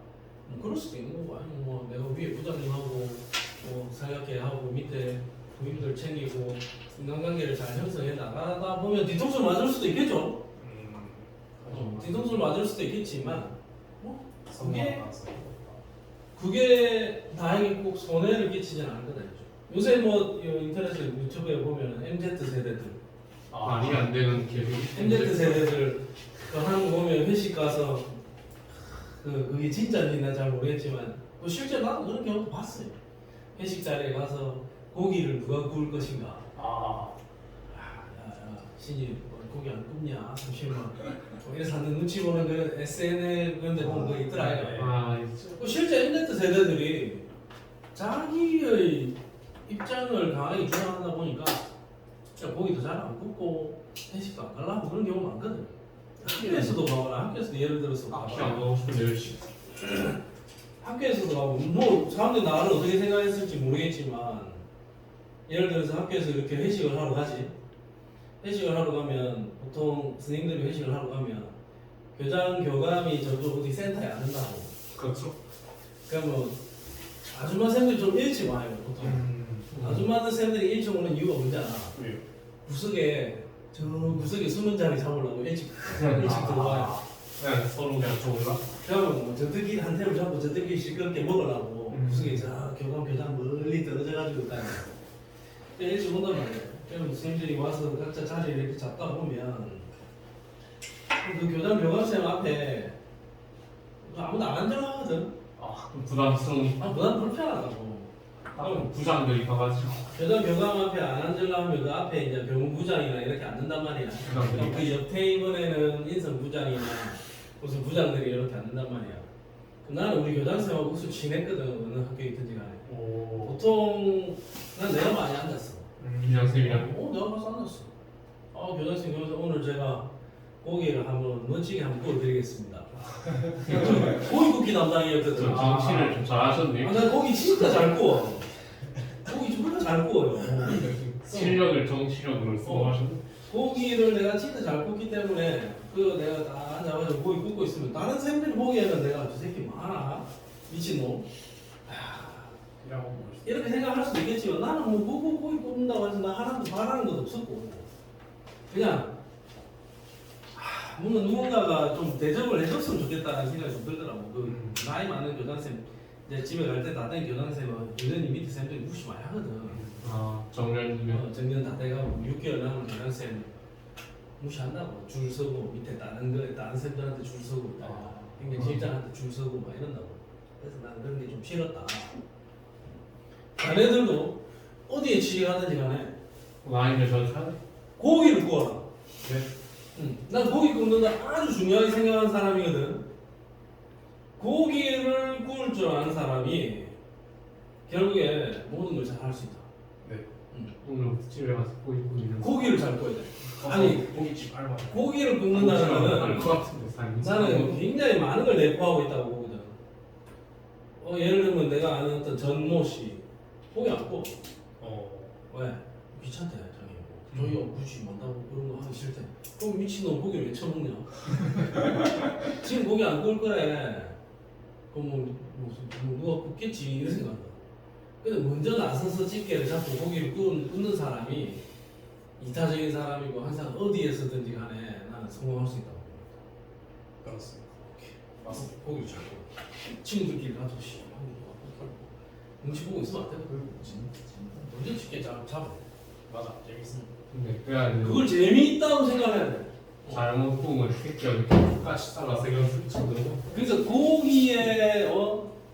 그럴 수도 있는 거고 아니면 내가 위에 부장님하고 살갑게 하고 밑에 부인들 챙기고 인간관계를 잘 형성해 나가다 보면 뒤통수 맞을 수도 있겠죠. 뒤통수를 맞을 수도 있겠지만 선망 그게- 나왔어요. 그게 다행히 꼭 손해를 끼치진 않을 거다 이죠. 요새 뭐 인터넷 유튜브에 보면 MZ 세대들, 말이 안 되는 계획. MZ 세대들 그 한국 보면 회식 가서 그게 진짜인지 난 잘 모르겠지만 실제 나도 그런 경우도 봤어요. 회식 자리에 가서 고기를 누가 구울 것인가. 야, 신이 뭐 고기 안 굽냐? 잠시만. 거기서 하는 눈치 보는 그 SNL 그런 데 보면 그거 있더라. 네. 그 실제 MZ 세대들이 자기의 입장을 강하게 주장하다 보니까 진짜 고기도 잘 안 굽고 회식도 안 가려고 그런 경우 많거든. 학교에서도 가거나 학교에서도 예를 들어서 학교 안 가고 싶은데 열심히. 학교에서도 가고 뭐 사람들이 나를 어떻게 생각했을지 모르겠지만 예를 들어서 학교에서 이렇게 회식을 하러 가지. 회식을 하러 가면 보통 선생님들이 회식을 하러 가면 교장 교감이 저쪽 어디 센터에 안 한다고. 그렇죠. 그러면 뭐 아줌마 쌤들이 좀 일찍 와요 보통. 아줌마들 쌤들이 일찍 오는 이유가 뭔지 알아? 왜요? 구석에 저 구석에 숨은 자리 잡으려고 일찍 들어와요. 그냥 서로 그냥 좋은가? 그러면 뭐 전투기 한 탭을 잡고 전투기 시끄럽게 먹으려고 구석에 저 교장 멀리 떨어져가지고 있다니. 일찍 온단 말이에요. 그러면 선생님들이 와서 각자 자리를 이렇게 잡다 보면 그 교장 교감쌤 앞에 아무도 안 앉아가거든. 부담스러운. 부담 불편하다고. 부장들이 가가지고. 교장 교감 앞에 안 앉으려면 그 앞에 이제 교무부장이나 이렇게 앉는단 말이야. 그럼 그 옆 테이블에는 인성부장이나 무슨 부장들이 이렇게 앉는단 말이야. 그럼 나는 우리 교장쌤하고 무슨 친했거든. 어느 학교에 있든지 간에. 보통 난 내가 많이 앉았어. 부장쌤이랑. 내가 가서 앉았어. 교장쌤 오늘 제가 고기를 한번 멋지게 한번 구워드리겠습니다. 고기 굽기 담당이었거든. 정치를 좀 잘하셨네요. 난 고기 진짜 잘 구워. 고기 정말 잘 구워요. 실력을 정치력으로 써가셨네. 고기를 내가 진짜 잘 굽기 때문에 그 내가 다 앉아가지고 고기 굽고 있으면 다른 쌤들 보기에는 내가 저 새끼 많아 미친놈 이렇게 생각할 수도 있겠지만 나는 뭐 고기 굽는다고 해서 나 하나도 바라는 것도 없었고 그냥 뭔가 누군가가 좀 대접을 해줬으면 좋겠다는 생각이 좀 들더라고. 그 나이 많은 교장쌤 이제 집에 갈 때 다 된 교장쌤은 여전히 밑에 쌤들이 무시 많이 하거든. 정년이면. 정년 다 돼가고 6개월 남은 교장쌤 무시한다고. 줄 서고 밑에 다른 쌤들한테 줄 서고 행정실장한테 줄 서고 막 이런다고. 그래서 나는 그런 게 좀 싫었다. 자네들도 어디에 취직하든지 간에 라인을 전하네. 고기를 구워라. 네. 난 고기 굽는 거 아주 중요하게 생각하는 사람이거든. 고기를 구울 줄 아는 사람이 결국에 모든 걸 잘 할 수 있다. 오늘 집에 가서 고기 굽는. 고기를 잘 구워야 돼. 아니 고깃집 알바. 고기를 굽는다는 거는 알것 같은데 삶이. 나는 굉장히 많은 걸 내포하고 있다고 보거든. 예를 들면 내가 아는 어떤 전모 씨 고기 안 구워. 왜? 귀찮대 자기. 저희가 굳이 만다고 그런 거 하기 싫대. 그럼 미친놈 고기를 왜 처먹냐? 지금 고기 안 구울 거래. 그럼 뭐 누가 굽겠지 이런 생각한다. 근데 먼저 나서서 집게를 잡고 고기를 굽는 사람이 이타적인 사람이고 항상 어디에서든지 간에 나는 성공할 수 있다고 봅니다. 그렇습니다. 맞습니다. 고기를 잘 구워. 친구들끼리 가서 씨 눈치 보고 있으면 안 돼. 먼저 집게 잡아. 맞아. 재밌습니다. 근데 그래야 그걸 재미있다고 생각해야 돼. 잘못 구우면 새끼가 이렇게 똑같이 잘라서 이건 훔쳐들고. 그래서 고기의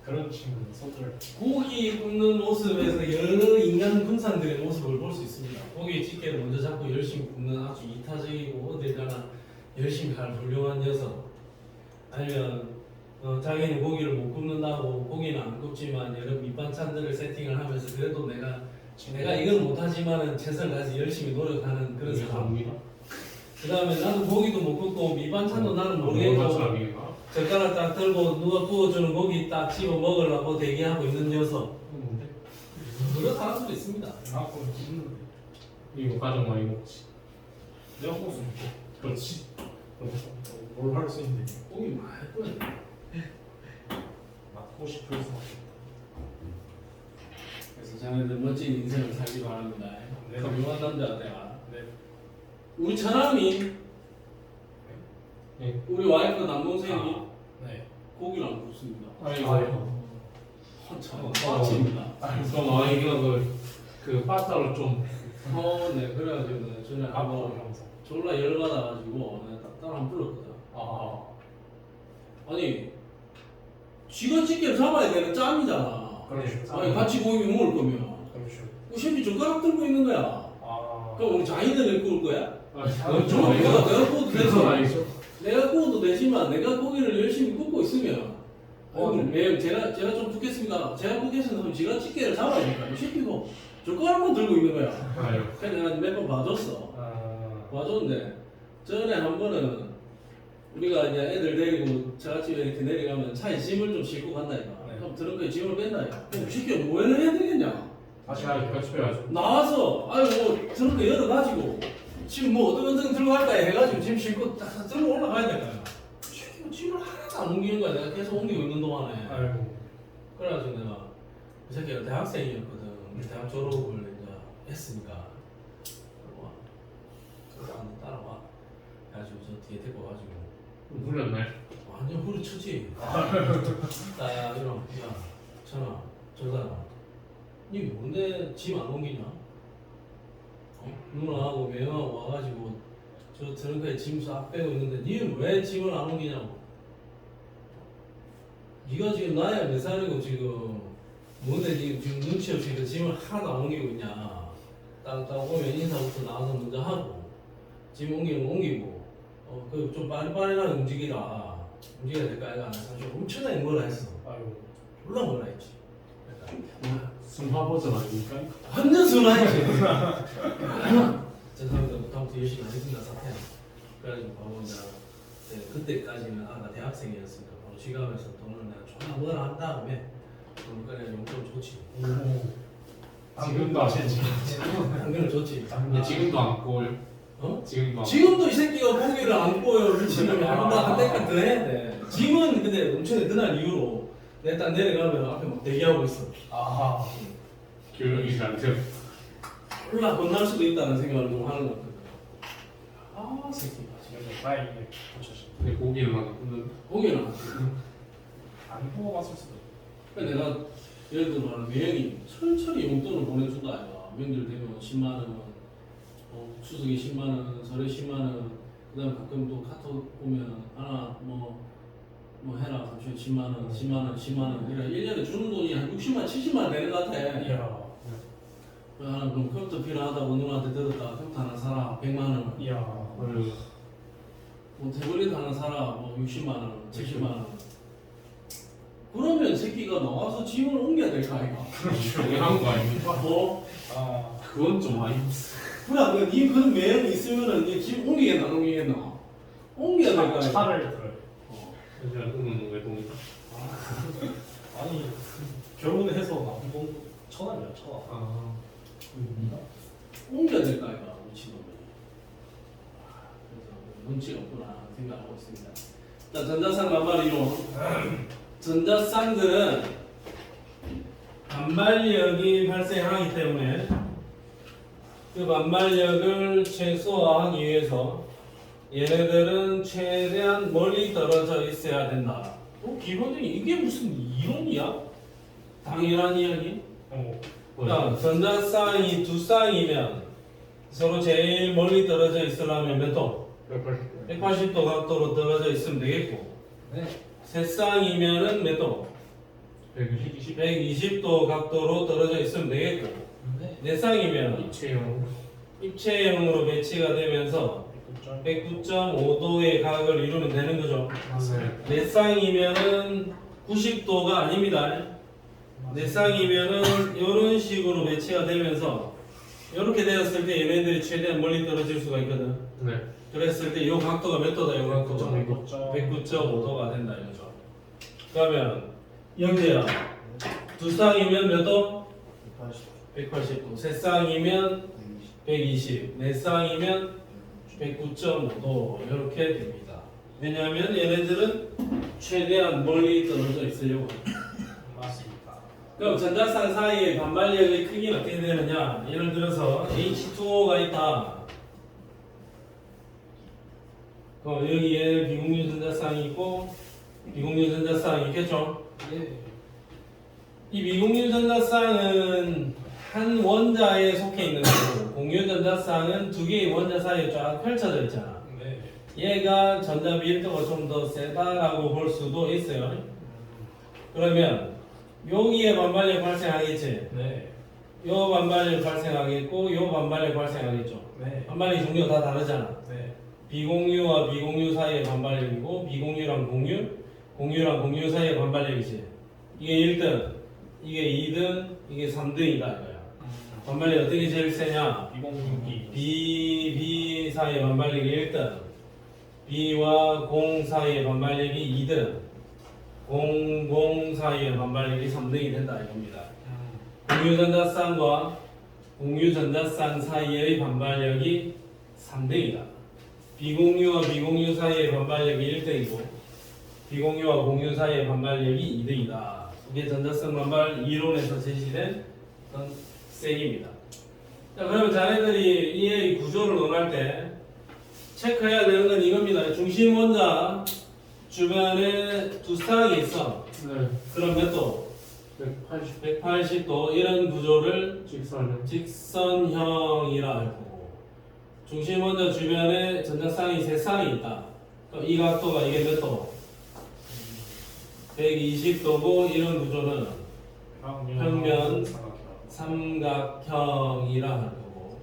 그런 친구 소설. 고기 굽는 모습에서 여러 인간 군상들의 모습을 볼 수 있습니다. 고기 집게를 먼저 잡고 열심히 굽는 아주 이타적이고 어딜 가나 열심히 할 훌륭한 녀석. 아니면 자기는 고기를 못 굽는다고 고기는 안 굽지만 여러 밑반찬들을 세팅을 하면서 그래도 내가 이건 못하지만은 최선을 다해서 열심히 노력하는 그런 사람. 그 다음에 나도 고기도 못 굽고 밑반찬도 나는 모르겠고 사람이가. 젓가락 딱 들고 누가 구워주는 고기 딱 집어 먹으려고 대기하고 있는 녀석. 그런 사람도 있습니다. 나하고 있는데. 이거 가장 많이 먹지. 내가 고수 그렇지. 뭘 할 수 있는데. 고기 많이 구워야 돼. 맞고 싶어서. 그래서 자네들 멋진 인생을 살기 바랍니다. 훌륭한 남자 내가. 네. 우리 처남이 우리 와이프 남동생이 네. 고기를 안 굽습니다. 아이고. 참 빠집니다. 그럼 아이가 그 빠따로 좀 네, 그래가지고 네, 전에 아버 한번 형사. 졸라 열받아가지고 내가 딸 한번 불렀거든. 아니, 쥐가 찌개를 잡아야 되는 짬이잖아. 그렇죠. 아니, 같이 고기 먹을 거면. 그렇죠. 셰프 젓가락 들고 있는 거야. 그럼 우리 장인들을 구울 거야? 그건 저 내가 구워도 되지. 그건 아니죠. 내가 구워도 되지만 내가 고기를 열심히 굽고 있으면 매형 제가 좀 굽겠습니다. 제가 굽겠습니다. 그럼 지가 찌개를 잡아야 되니까 이 셰프고 젓가락만 들고 있는 거야. 아유. 그래서 내가 몇 번 봐줬어. 봐줬는데 전에 한 번은 우리가 이제 애들 데리고 저같이 이렇게 내려가면 차에 짐을 좀 싣고 간다니까. 네. 그럼 트렁크에 짐을 뺀다니까. 그럼 이 새끼가 뭐를 해야 되겠냐? 다시 같이 빼야죠. 나와서 아유 뭐 트렁크 열어가지고 지금 뭐 어떤 들고 갈까 해가지고 짐 싣고 딱 들고 올라가야 될거 아니야. 새끼가 짐을 하나도 안 옮기는 거야. 내가 계속 옮기고 있는 동안에. 아이고. 그래가지고 내가 이 새끼가 대학생이었거든. 대학 졸업을 이제 했으니까 와 따라와. 그래가지고 저 뒤에 데리고 와가지고 물렸네. 완전 후려치지. 야 이런 야 전화 저사람 니 뭔데 짐 안 옮기냐? 누나하고 매형하고 와가지고 저 트렁크에 짐 싹 빼고 있는데 니는 왜 짐을 안 옮기냐고. 니가 지금 나이가 몇 살이고 지금 뭔데 지금 눈치 없이 그 짐을 하나도 안 옮기고 있냐. 딱 오면 인사부터 나와서 먼저 하고 짐 옮기면 옮기고 그 좀 빨리빨리하게 움직여야 될까 이거 안 해서 좀 엄청나게 뭐라 했어. 아이고. 졸라 뭐라 했지. 순화 버전 아닙니까? 완전 순화했지. 죄송합니다. 부탁부터 열심히 하겠습니다. 사태. 그래가지고 바로 이제 그때까지는 나 대학생이었으니까 바로 지갑에서 돈을 내가 존나 뭐라 한 다음에 돈을 꺼내 용돈 좋지. 지금도 안 지. 당근을 좋지. 지금도 안 꼴. 지금도 안. 지금도 이 새끼가 고기를 안 구워요. 미친놈이 한 대까지 더 해야 돼. 지금은 근데 엄청나게 그날 이후로 내가 딱 내려가면 앞에 막 대기하고 있어. 아하. 교육이 잘 돼요. 몰라 건날 수도 있다는 생각을 좀 하는 것 같거든. 아 새끼가 지금 다행히 고쳐지. 근데 고기는 안 굽는. 고기는 안 구워봤을 수도. 그래 내가 예를 들어 말하면 매형이 천천히 용돈을 보내준다 아이가. 명절 되면 10만 원, 추석에 10만 원, 설에 10만 원, 그다음에 가끔 또 카톡 보면 하나 뭐 해라 삼촌 10만 원, 10만 원, 10만 원 이래 1년에 주는 돈이 한 60만, 70만 원 되는 것 같아. 이야. 하나 그럼 컴퓨터 필요하다고 누나한테 들었다. 컴퓨터 하나 사라 100만 원. 이야. 뭐 태블릿 하나 사라 뭐 60만 원, 70만 원. 그러면 새끼가 나와서 짐을 옮겨야 될 거 아이가. 중요한 거 아닙니까? 뭐? 그건 좀 아니. 그래, 니 그런 매형이 있으면은 니짐 옮기겠나 안 옮기겠나? 옮겨야 될 거 아이가. 차를 들어요. 그냥 그건 왜 동의다? 아니 결혼해서 나온 돈 1,000원이야 1,000원. 옮겨야 될 거 아이가 미친놈이. 그래서 눈치가 없구나 생각하고 있습니다. 자, 전자상 반발이로 전자쌍들은 반발력이 발생하기 때문에 그 반발력을 최소화하기 위해서 얘네들은 최대한 멀리 떨어져 있어야 된다. 기본적인 이게 무슨 이론이야? 당연한 이야기? 자, 전자쌍이 두 쌍이면 서로 제일 멀리 떨어져 있으려면 몇 도? 180도 각도로 떨어져 있으면 되겠고 세 쌍이면은 몇 도? 120도 각도로 떨어져 있으면 되겠고 네 쌍이면 입체형으로 배치가 되면서 109.5도의 각을 이루면 되는 거죠. 네 쌍이면은 90도가 아닙니다. 네 쌍이면은 이런 식으로 배치가 되면서 이렇게 되었을 때 얘네들이 최대한 멀리 떨어질 수가 있거든. 네. 그랬을 때 이 각도가 몇 도다? 이 각도가 109.5도가 된다 이거죠. 그러면 영재야 두 쌍이면 몇 도? 180도. 세 쌍이면 120. 네 쌍이면 109.5도 이렇게 됩니다. 왜냐하면 얘네들은 최대한 멀리 떨어져 있으려고 합니다. 맞습니다. 그럼 전자쌍 사이의 반발력의 크기는 어떻게 되느냐? 예를 들어서 H2O가 있다. 여기에 비공유 전자쌍이 있고 비공유 전자쌍이 있겠죠? 예. 이 비공유 전자쌍은 한 원자에 속해 있는 거고 공유 전자쌍은 두 개의 원자 사이에 쫙 펼쳐져 있잖아. 네. 얘가 전자 밀도가 좀 더 세다라고 볼 수도 있어요. 그러면 여기에 반발력 발생하겠지. 네. 요 반발력 발생하겠고 요 반발력 발생하겠죠. 네. 반발력 종류가 다 다르잖아. 네. 비공유와 비공유 사이의 반발력이고 비공유랑 공유, 공유랑 공유 사이의 반발력이지. 이게 1등, 이게 2등, 이게 3등이다 이거야. 반발력이 어떻게 제일 세냐? 비공유기. B 사이의 반발력이 1등, B와 공 사이의 반발력이 2등, 공 사이의 반발력이 3등이 된다 이겁니다. 공유전자쌍과 공유전자쌍 사이의 반발력이 3등이다. 비공유와 비공유 사이의 반발력이 1등이고 비공유와 공유 사이의 반발력이 2등이다. 이게 전자성 반발 이론에서 제시된 어떤 셈입니다. 자, 그러면 자네들이 이 구조를 논할 때 체크해야 되는 건 이겁니다. 중심 원자 주변에 두 쌍이 있어. 네. 그럼 몇 도? 180 180도 이런 구조를 직선은 직선형이라 할 거고 중심 원자 주변에 전자쌍이 세 쌍이 있다. 그럼 이 각도가 이게 몇 도? 120도고 이런 구조는 평면 삼각형이라 할 거고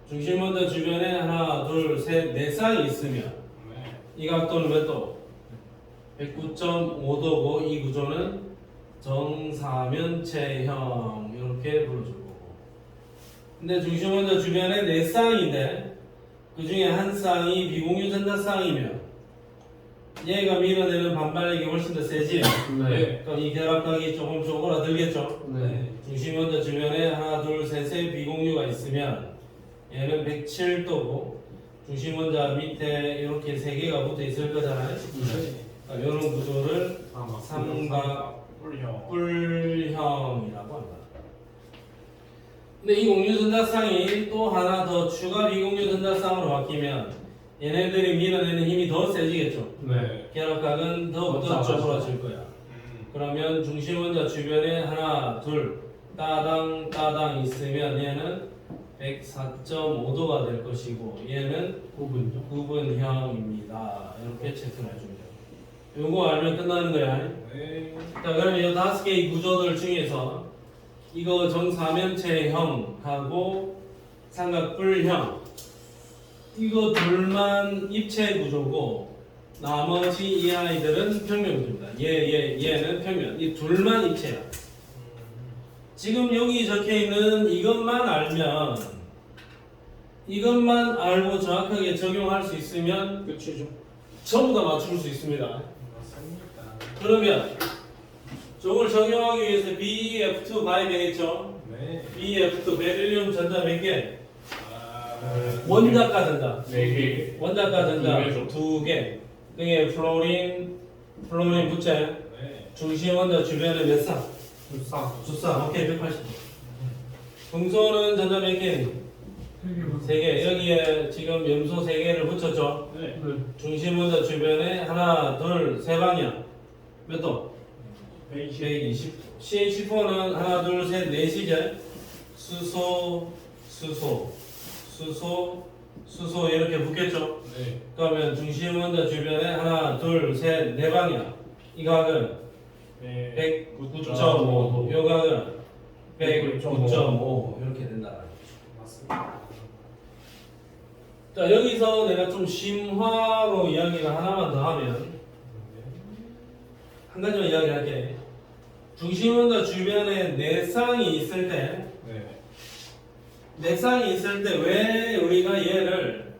중심 원자 주변에 하나, 둘, 셋, 네 쌍이 있으면 네. 이 각도는 몇 도? 109.5도고 이 구조는 정사면체형 이렇게 불러줄 거고 근데 중심 원자 주변에 네 쌍인데 그 중에 한 쌍이 비공유 전자쌍이면 얘가 밀어내는 반발력이 훨씬 더 세지. 네. 그럼 이 결합각이 조금 쪼그라들겠죠. 네. 중심 원자 주변에 하나, 둘, 셋의 비공유가 있으면 얘는 107도고 중심 원자 밑에 이렇게 세 개가 붙어 있을 거잖아요. 이런 구조를 삼각 뿔형이라고 합니다. 근데 이 공유 전자쌍이 또 하나 더 추가 비공유 전자쌍으로 바뀌면 얘네들이 밀어내는 힘이 더 세지겠죠. 네. 결합각은 더욱더 쪼그라질 거야. 그러면 중심 원자 주변에 하나, 둘, 따당 있으면 얘는 104.5도가 될 것이고 얘는 9분죠. 구분형입니다. 이렇게 체크를 해줍니다. 요거 알면 끝나는 거야. 네. 자, 그러면 이 5개의 구조들 중에서 이거 정사면체형하고 삼각뿔형 이거 둘만 입체 구조고 나머지 이 아이들은 평면 구조입니다. 얘는 평면. 이 둘만 입체야. 지금 여기 적혀있는 이것만 알면 이것만 알고 정확하게 적용할 수 있으면 끝이죠. 전부 다 맞출 수 있습니다. 맞습니다. 그러면 저걸 적용하기 위해서 BF2 봐야 되겠죠? 네. BF2 베릴륨 전자 몇 개? 아, 원자가 전자. 4개. 원자가 전자 두 개죠. 2개. 그게 플로린 부채. 네. 중심 원자 주변에 몇 쌍? 두 쌍. 오케이, 180. 금소는 전자 몇 개? 3개. 여기에 지금 염소 3개를 붙였죠? 네. 중심 원자 주변에 하나, 둘, 세 방향. 몇 도? 120. 120. CH4는 하나, 둘, 셋, 넷이죠? 수소 이렇게 붙겠죠? 네. 그러면 중심 원자 주변에 하나, 둘, 셋, 네 방향. 이 각은 네. 109.5. 요 각은 109.5. 이렇게 된다. 맞습니다. 자, 여기서 내가 좀 심화로 이야기를 하나만 더 하면 한 가지만 이야기할게. 중심 원자 주변에 네 쌍이 있을 때 네. 네 쌍이 있을 때 왜 우리가 얘를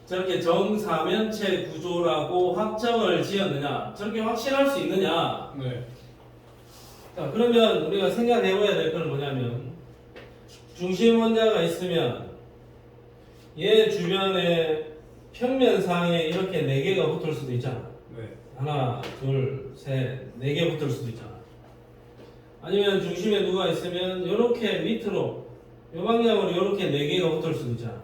저렇게 정사면체 구조라고 확정을 지었느냐? 저렇게 확신할 수 있느냐? 네. 자, 그러면 우리가 생각해봐야 될 건 뭐냐면 중심 원자가 있으면 얘 주변에 평면상에 이렇게 네 개가 붙을 수도 있잖아. 네. 하나, 둘, 셋, 네 개 붙을 수도 있잖아. 아니면 중심에 누가 있으면 이렇게 밑으로 이 방향으로 이렇게 네 개가 붙을 수도 있잖아.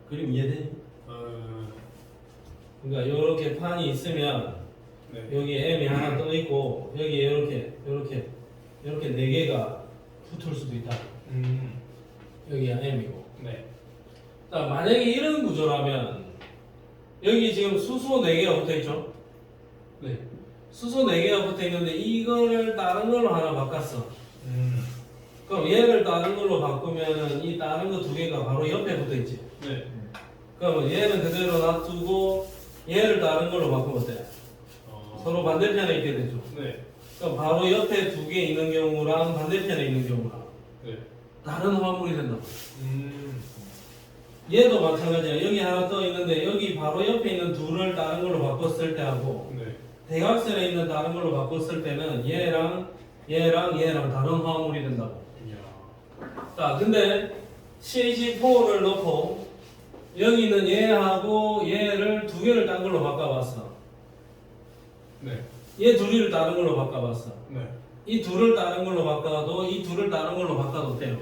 그림 이해되니? 그러니까 이렇게 판이 있으면 네. 여기 m이 하나 떠 있고 여기에 이렇게 네 개가 붙을 수도 있다. 여기가 m이고. 네. 자, 만약에 이런 구조라면 여기 지금 수소 4개가 붙어 있죠? 네. 수소 4개가 붙어 있는데 이거를 다른 걸로 하나 바꿨어. 그럼 얘를 다른 걸로 바꾸면은 이 다른 거 2개가 바로 옆에 붙어 있지. 네. 그러면 얘는 그대로 놔두고 얘를 다른 걸로 바꾸면 어때? 서로 반대편에 있게 되죠. 네. 그럼 바로 옆에 2개 있는 경우랑 반대편에 있는 경우랑 네. 다른 화물이 된다. 얘도 마찬가지야. 여기 하나 떠 있는데 여기 바로 옆에 있는 둘을 다른 걸로 바꿨을 때 하고 네. 대각선에 있는 다른 걸로 바꿨을 때는 얘랑 다른 화물이 된다고. 이야. 자, 근데 CH4를 넣고 여기는 얘하고 얘를 2개를 딴 걸로 바꿔봤어. 네. 얘 둘을 다른 걸로 바꿔봤어. 네. 이 둘을 다른 걸로 바꿔도 이 둘을 다른 걸로 바꿔도 돼요.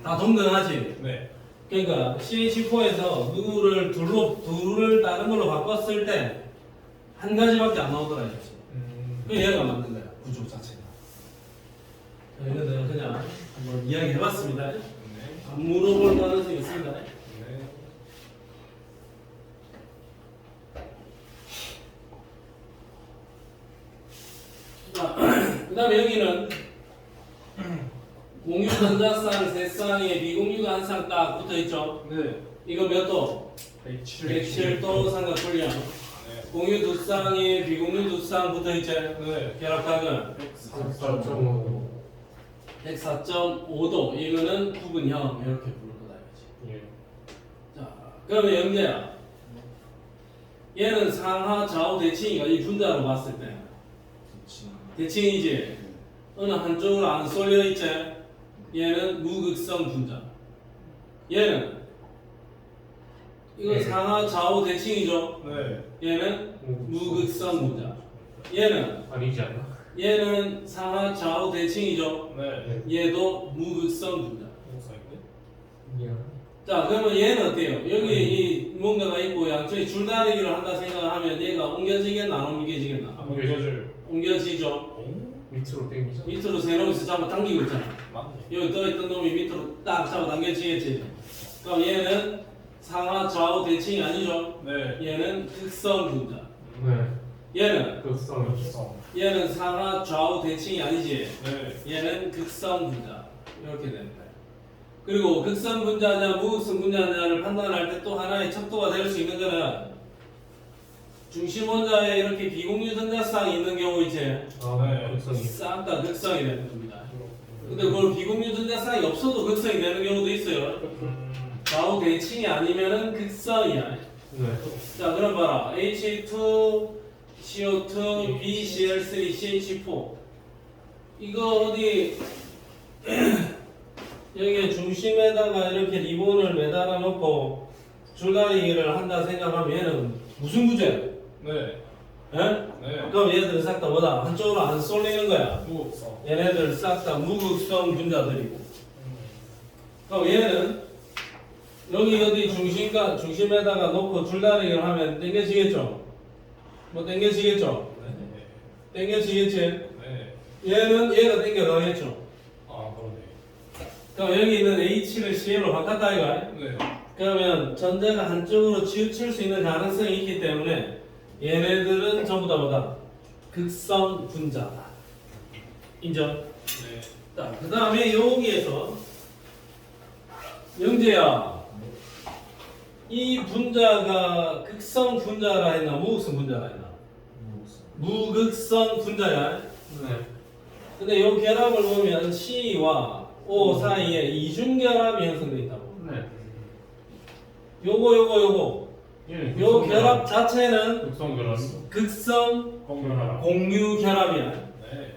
다 동등하지. 네. 그러니까 CH4에서 둘을 다른 걸로 바꿨을 때 한 가지밖에 안 나오더라 이거지. 그 얘가 맞는 거야 구조 자체가. 자, 이거 내가 그냥 한번 이야기해봤습니다. 네. 안 물어볼 가능성이 있습니다. 네. 자, 그다음에 여기는 공유 전자쌍 3쌍에 비공유가 한 쌍 딱 붙어 있죠. 네. 이거 몇 도? 107도 삼각분량. 네. 공유 2쌍에 비공유 2쌍 붙어 있죠. 네. 결합각은 4.5. 104.5도. 이거는 구분형 이렇게 부를 거다 이거지. 예. 자, 그러면 영재야. 얘는 상하 좌우 대칭이가 이 분자로 봤을 때 대칭이지. 어느 한쪽으로 안 쏠려 있지. 얘는 무극성 분자. 얘는 이거 네. 상하 좌우 대칭이죠. 네. 얘는 무극성 분자. 얘는 아니지 않나? 얘는 상하 좌우 대칭이죠. 네. 얘도 무극성 분자. 인사인데? 자, 그러면 얘는 어때요? 여기 이 뭔가가 있고 양쪽에 줄다리기를 한다 생각하면 얘가 옮겨지겠나 안 옮겨지겠나? 안 옮겨줄. 옮겨지죠. 밑으로 당기죠. 밑으로 세 놈이서 잡아 당기고 있잖아. 맞네. 여기 떠있던 놈이 밑으로 딱 잡아 당겨지겠지. 그럼 얘는 상하 좌우 대칭이 아니죠. 네. 얘는 극성 분자. 네. 얘는 극성. 얘는 상하 좌우 대칭이 아니지. 네. 얘는 극성 분자. 이렇게 됩니다. 그리고 극성 분자냐 무극성 분자냐를 판단할 때 또 하나의 척도가 될 수 있는 거는 중심 원자에 이렇게 비공유 전자쌍이 있는 경우 이제 아, 극성이. 싹 다 극성이 되는 겁니다. 근데 그걸 비공유 전자쌍이 없어도 극성이 되는 경우도 있어요. 좌우 대칭이 아니면은 극성이야. 네. 자, 그럼 봐라. H2, CO2, BCl3, CH4. 이거 어디 여기 중심에다가 이렇게 리본을 매달아 놓고 줄다리기를 한다 생각하면 얘는 무슨 구조야? 네. 예? 네. 그럼 얘들 싹 다 뭐다? 한쪽으로 안 쏠리는 거야. 무극성. 얘네들 싹 다 무극성 분자들이고. 그럼 얘는 여기 어디 중심에다가 놓고 줄다리기를 하면 당겨지겠죠? 뭐 당겨지겠죠? 네. 당겨지겠지? 네. 얘는 얘가 당겨 가겠죠? 아, 그러네. 그럼 여기 있는 H를 C로 바꿨다 이거야? 네. 그러면 전자가 한쪽으로 치우칠 수 있는 가능성이 있기 때문에 얘네들은 전부 다 뭐다? 극성 분자다. 인정? 네. 자, 그 다음에 여기에서 영재야, 이 분자가 극성 분자라 했나 무극성 분자라 했나? 무극성 분자야. 네. 근데 요 결합을 보면 C와 O 사이에 이중 결합이 형성돼 있다고. 네. 요거 예. 요 결합 자체는 극성 결합. 극성 공유하라. 공유 결합이야. 네.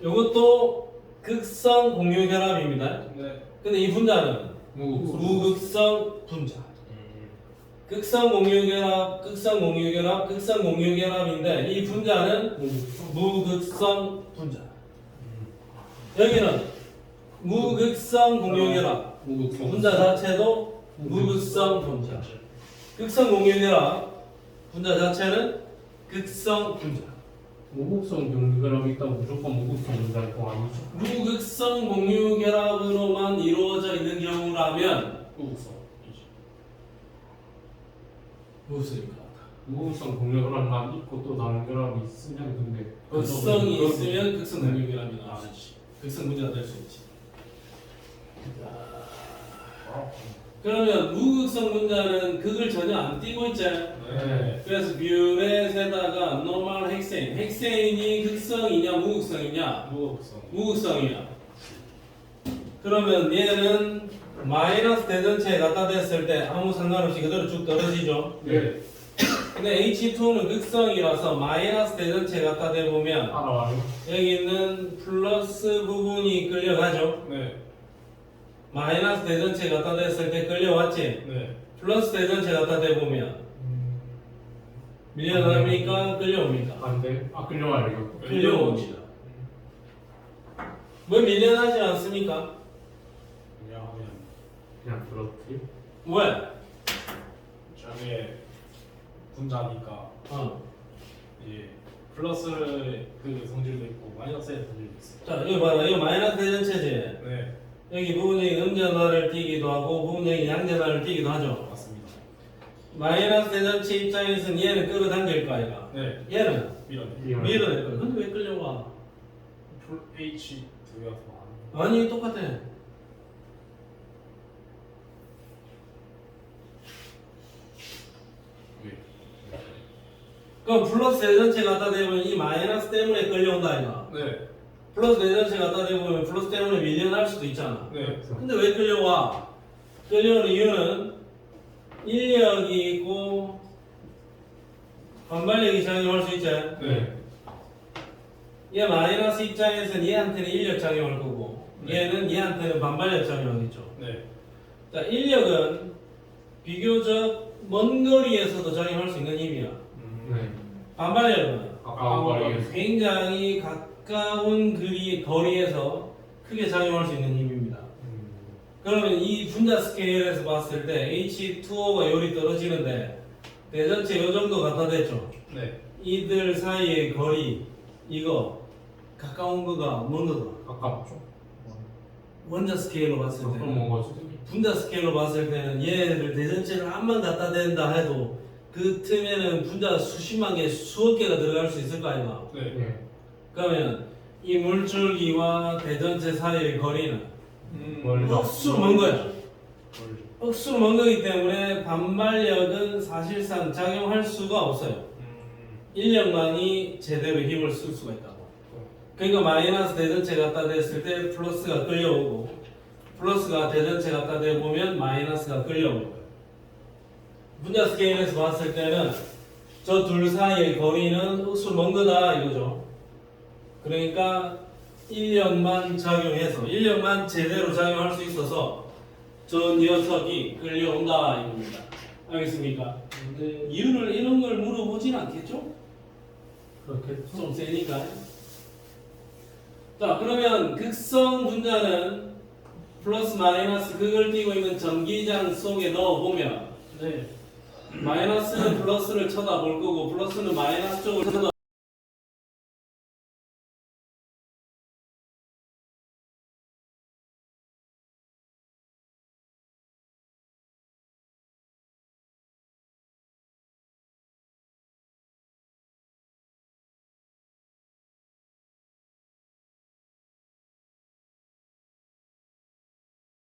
요것도 극성 공유 결합입니다. 네. 근데 이 분자는 무극성 분자. 극성 공유 결합, 극성 공유 결합, 극성 공유 결합인데 이 분자는 무극성 분자. 여기는 무극성 공유 결합. 무극성. 분자 자체도 무극성 분자. 극성 공유 결합 분자 자체는 극성 분자. 무극성 경유결합이 있다고 무조건 무극성 분자일 거 아니죠? 무극성 공유 결합으로만 이루어져 있는 경우라면 우국성이지. 무엇입니까? 무극성 공유결합만 있고 또 다른 결합이 있으면 근데 극성이 그건- 있으면 극성 공유 네. 결합이 나와야지. 극성 분자가 될 수 있지. 그러면 무극성 분자는 극을 전혀 안 띄고 있지. 네. 그래서 뷰렛에다가 노멀 헥세인. 헥세인이 극성이냐 무극성이냐? 우국성. 무극성이야. 그러면 얘는 마이너스 대전체에 갖다 댔을 때 아무 상관없이 그대로 쭉 떨어지죠. 네. 근데 H2는 극성이라서 마이너스 대전체 갖다 대보면 알아와요. 여기 있는 플러스 부분이 끌려가죠. 네. 마이너스 대전체 갖다 댔을 때 끌려왔지. 네. 플러스 대전체 갖다 대보면 밀려납니까? 끌려옵니까? 안돼. 아 끌려와요 이거. 끌려옵니다. 왜 밀려나지 않습니까? 왜냐하면 그냥 그렇지. 왜? 저게 분자니까 어. 이제 플러스의 그 성질도 있고 마이너스의 성질도 있어요. 자, 이거 봐라. 이거 마이너스 대전체지. 네. 여기 부분적인 음전화를 띄기도 하고 부분적인 양전화를 띄기도 하죠. 맞습니다. 마이너스 대전체 입장에서는 얘는 끌어당길 거 아이가. 네. 얘는 밀어내. 밀어낼 거야. 근데 왜 끌려와? H 두 개가 더 많아. 아니 똑같아. 왜? 그럼 플러스 대전체 갖다 대면 이 마이너스 때문에 끌려온다 아이가. 네. 플러스 대전체 갖다 대보면 플러스 때문에 밀려날 수도 있잖아. 네. 근데 왜 끌려와? 끌려오는 이유는 인력이 있고 반발력이 작용할 수 있지. 네. 얘 마이너스 입장에서는 얘한테는 인력 작용할 거고 얘는 얘한테는 반발력 작용하겠죠. 네. 자, 인력은 비교적 먼 거리에서도 작용할 수 있는 힘이야. 네. 반발력은 가까운 거리에서. 굉장히 가까운 거리에서 크게 작용할 수 있는 힘입니다. 그러면 이 분자 스케일에서 봤을 때 H2O가 요리 떨어지는데 대전체 요 정도 갖다 댔죠. 네. 이들 사이의 거리 이거 가까운 거가 먼 거다. 가깝죠. 원자 스케일로 봤을 때 그럼 뭔가 분자 스케일로 봤을 때는 얘를 대전체를 한번 갖다 댄다 해도 그 틈에는 분자 수십만 개, 수억 개가 들어갈 수 있을 거 아니야. 네. 네. 그러면 이 물줄기와 대전체 사이의 거리는 멀죠. 억수로 먼 거야. 멀죠. 억수로 먼 거기 때문에 반발력은 사실상 작용할 수가 없어요. 인력만이 제대로 힘을 쓸 수가 있다고. 그러니까 마이너스 대전체 갖다 댔을 때 플러스가 끌려오고 플러스가 대전체 갖다 대보면 마이너스가 끌려오는 거예요. 분자 스케일에서 봤을 때는 저 둘 사이의 거리는 억수로 먼 거다 이거죠. 그러니까 인력만 작용해서 인력만 제대로 작용할 수 있어서 저 녀석이 끌려온다 이겁니다. 알겠습니까? 근데 이유를 이런 걸 물어보진 않겠죠? 그렇겠죠. 좀 세니까. 자, 그러면 극성 분자는 플러스 마이너스 극을 띄고 있는 전기장 속에 넣어보면 네. 마이너스는 플러스를 쳐다볼 거고 플러스는 마이너스 쪽을 쳐다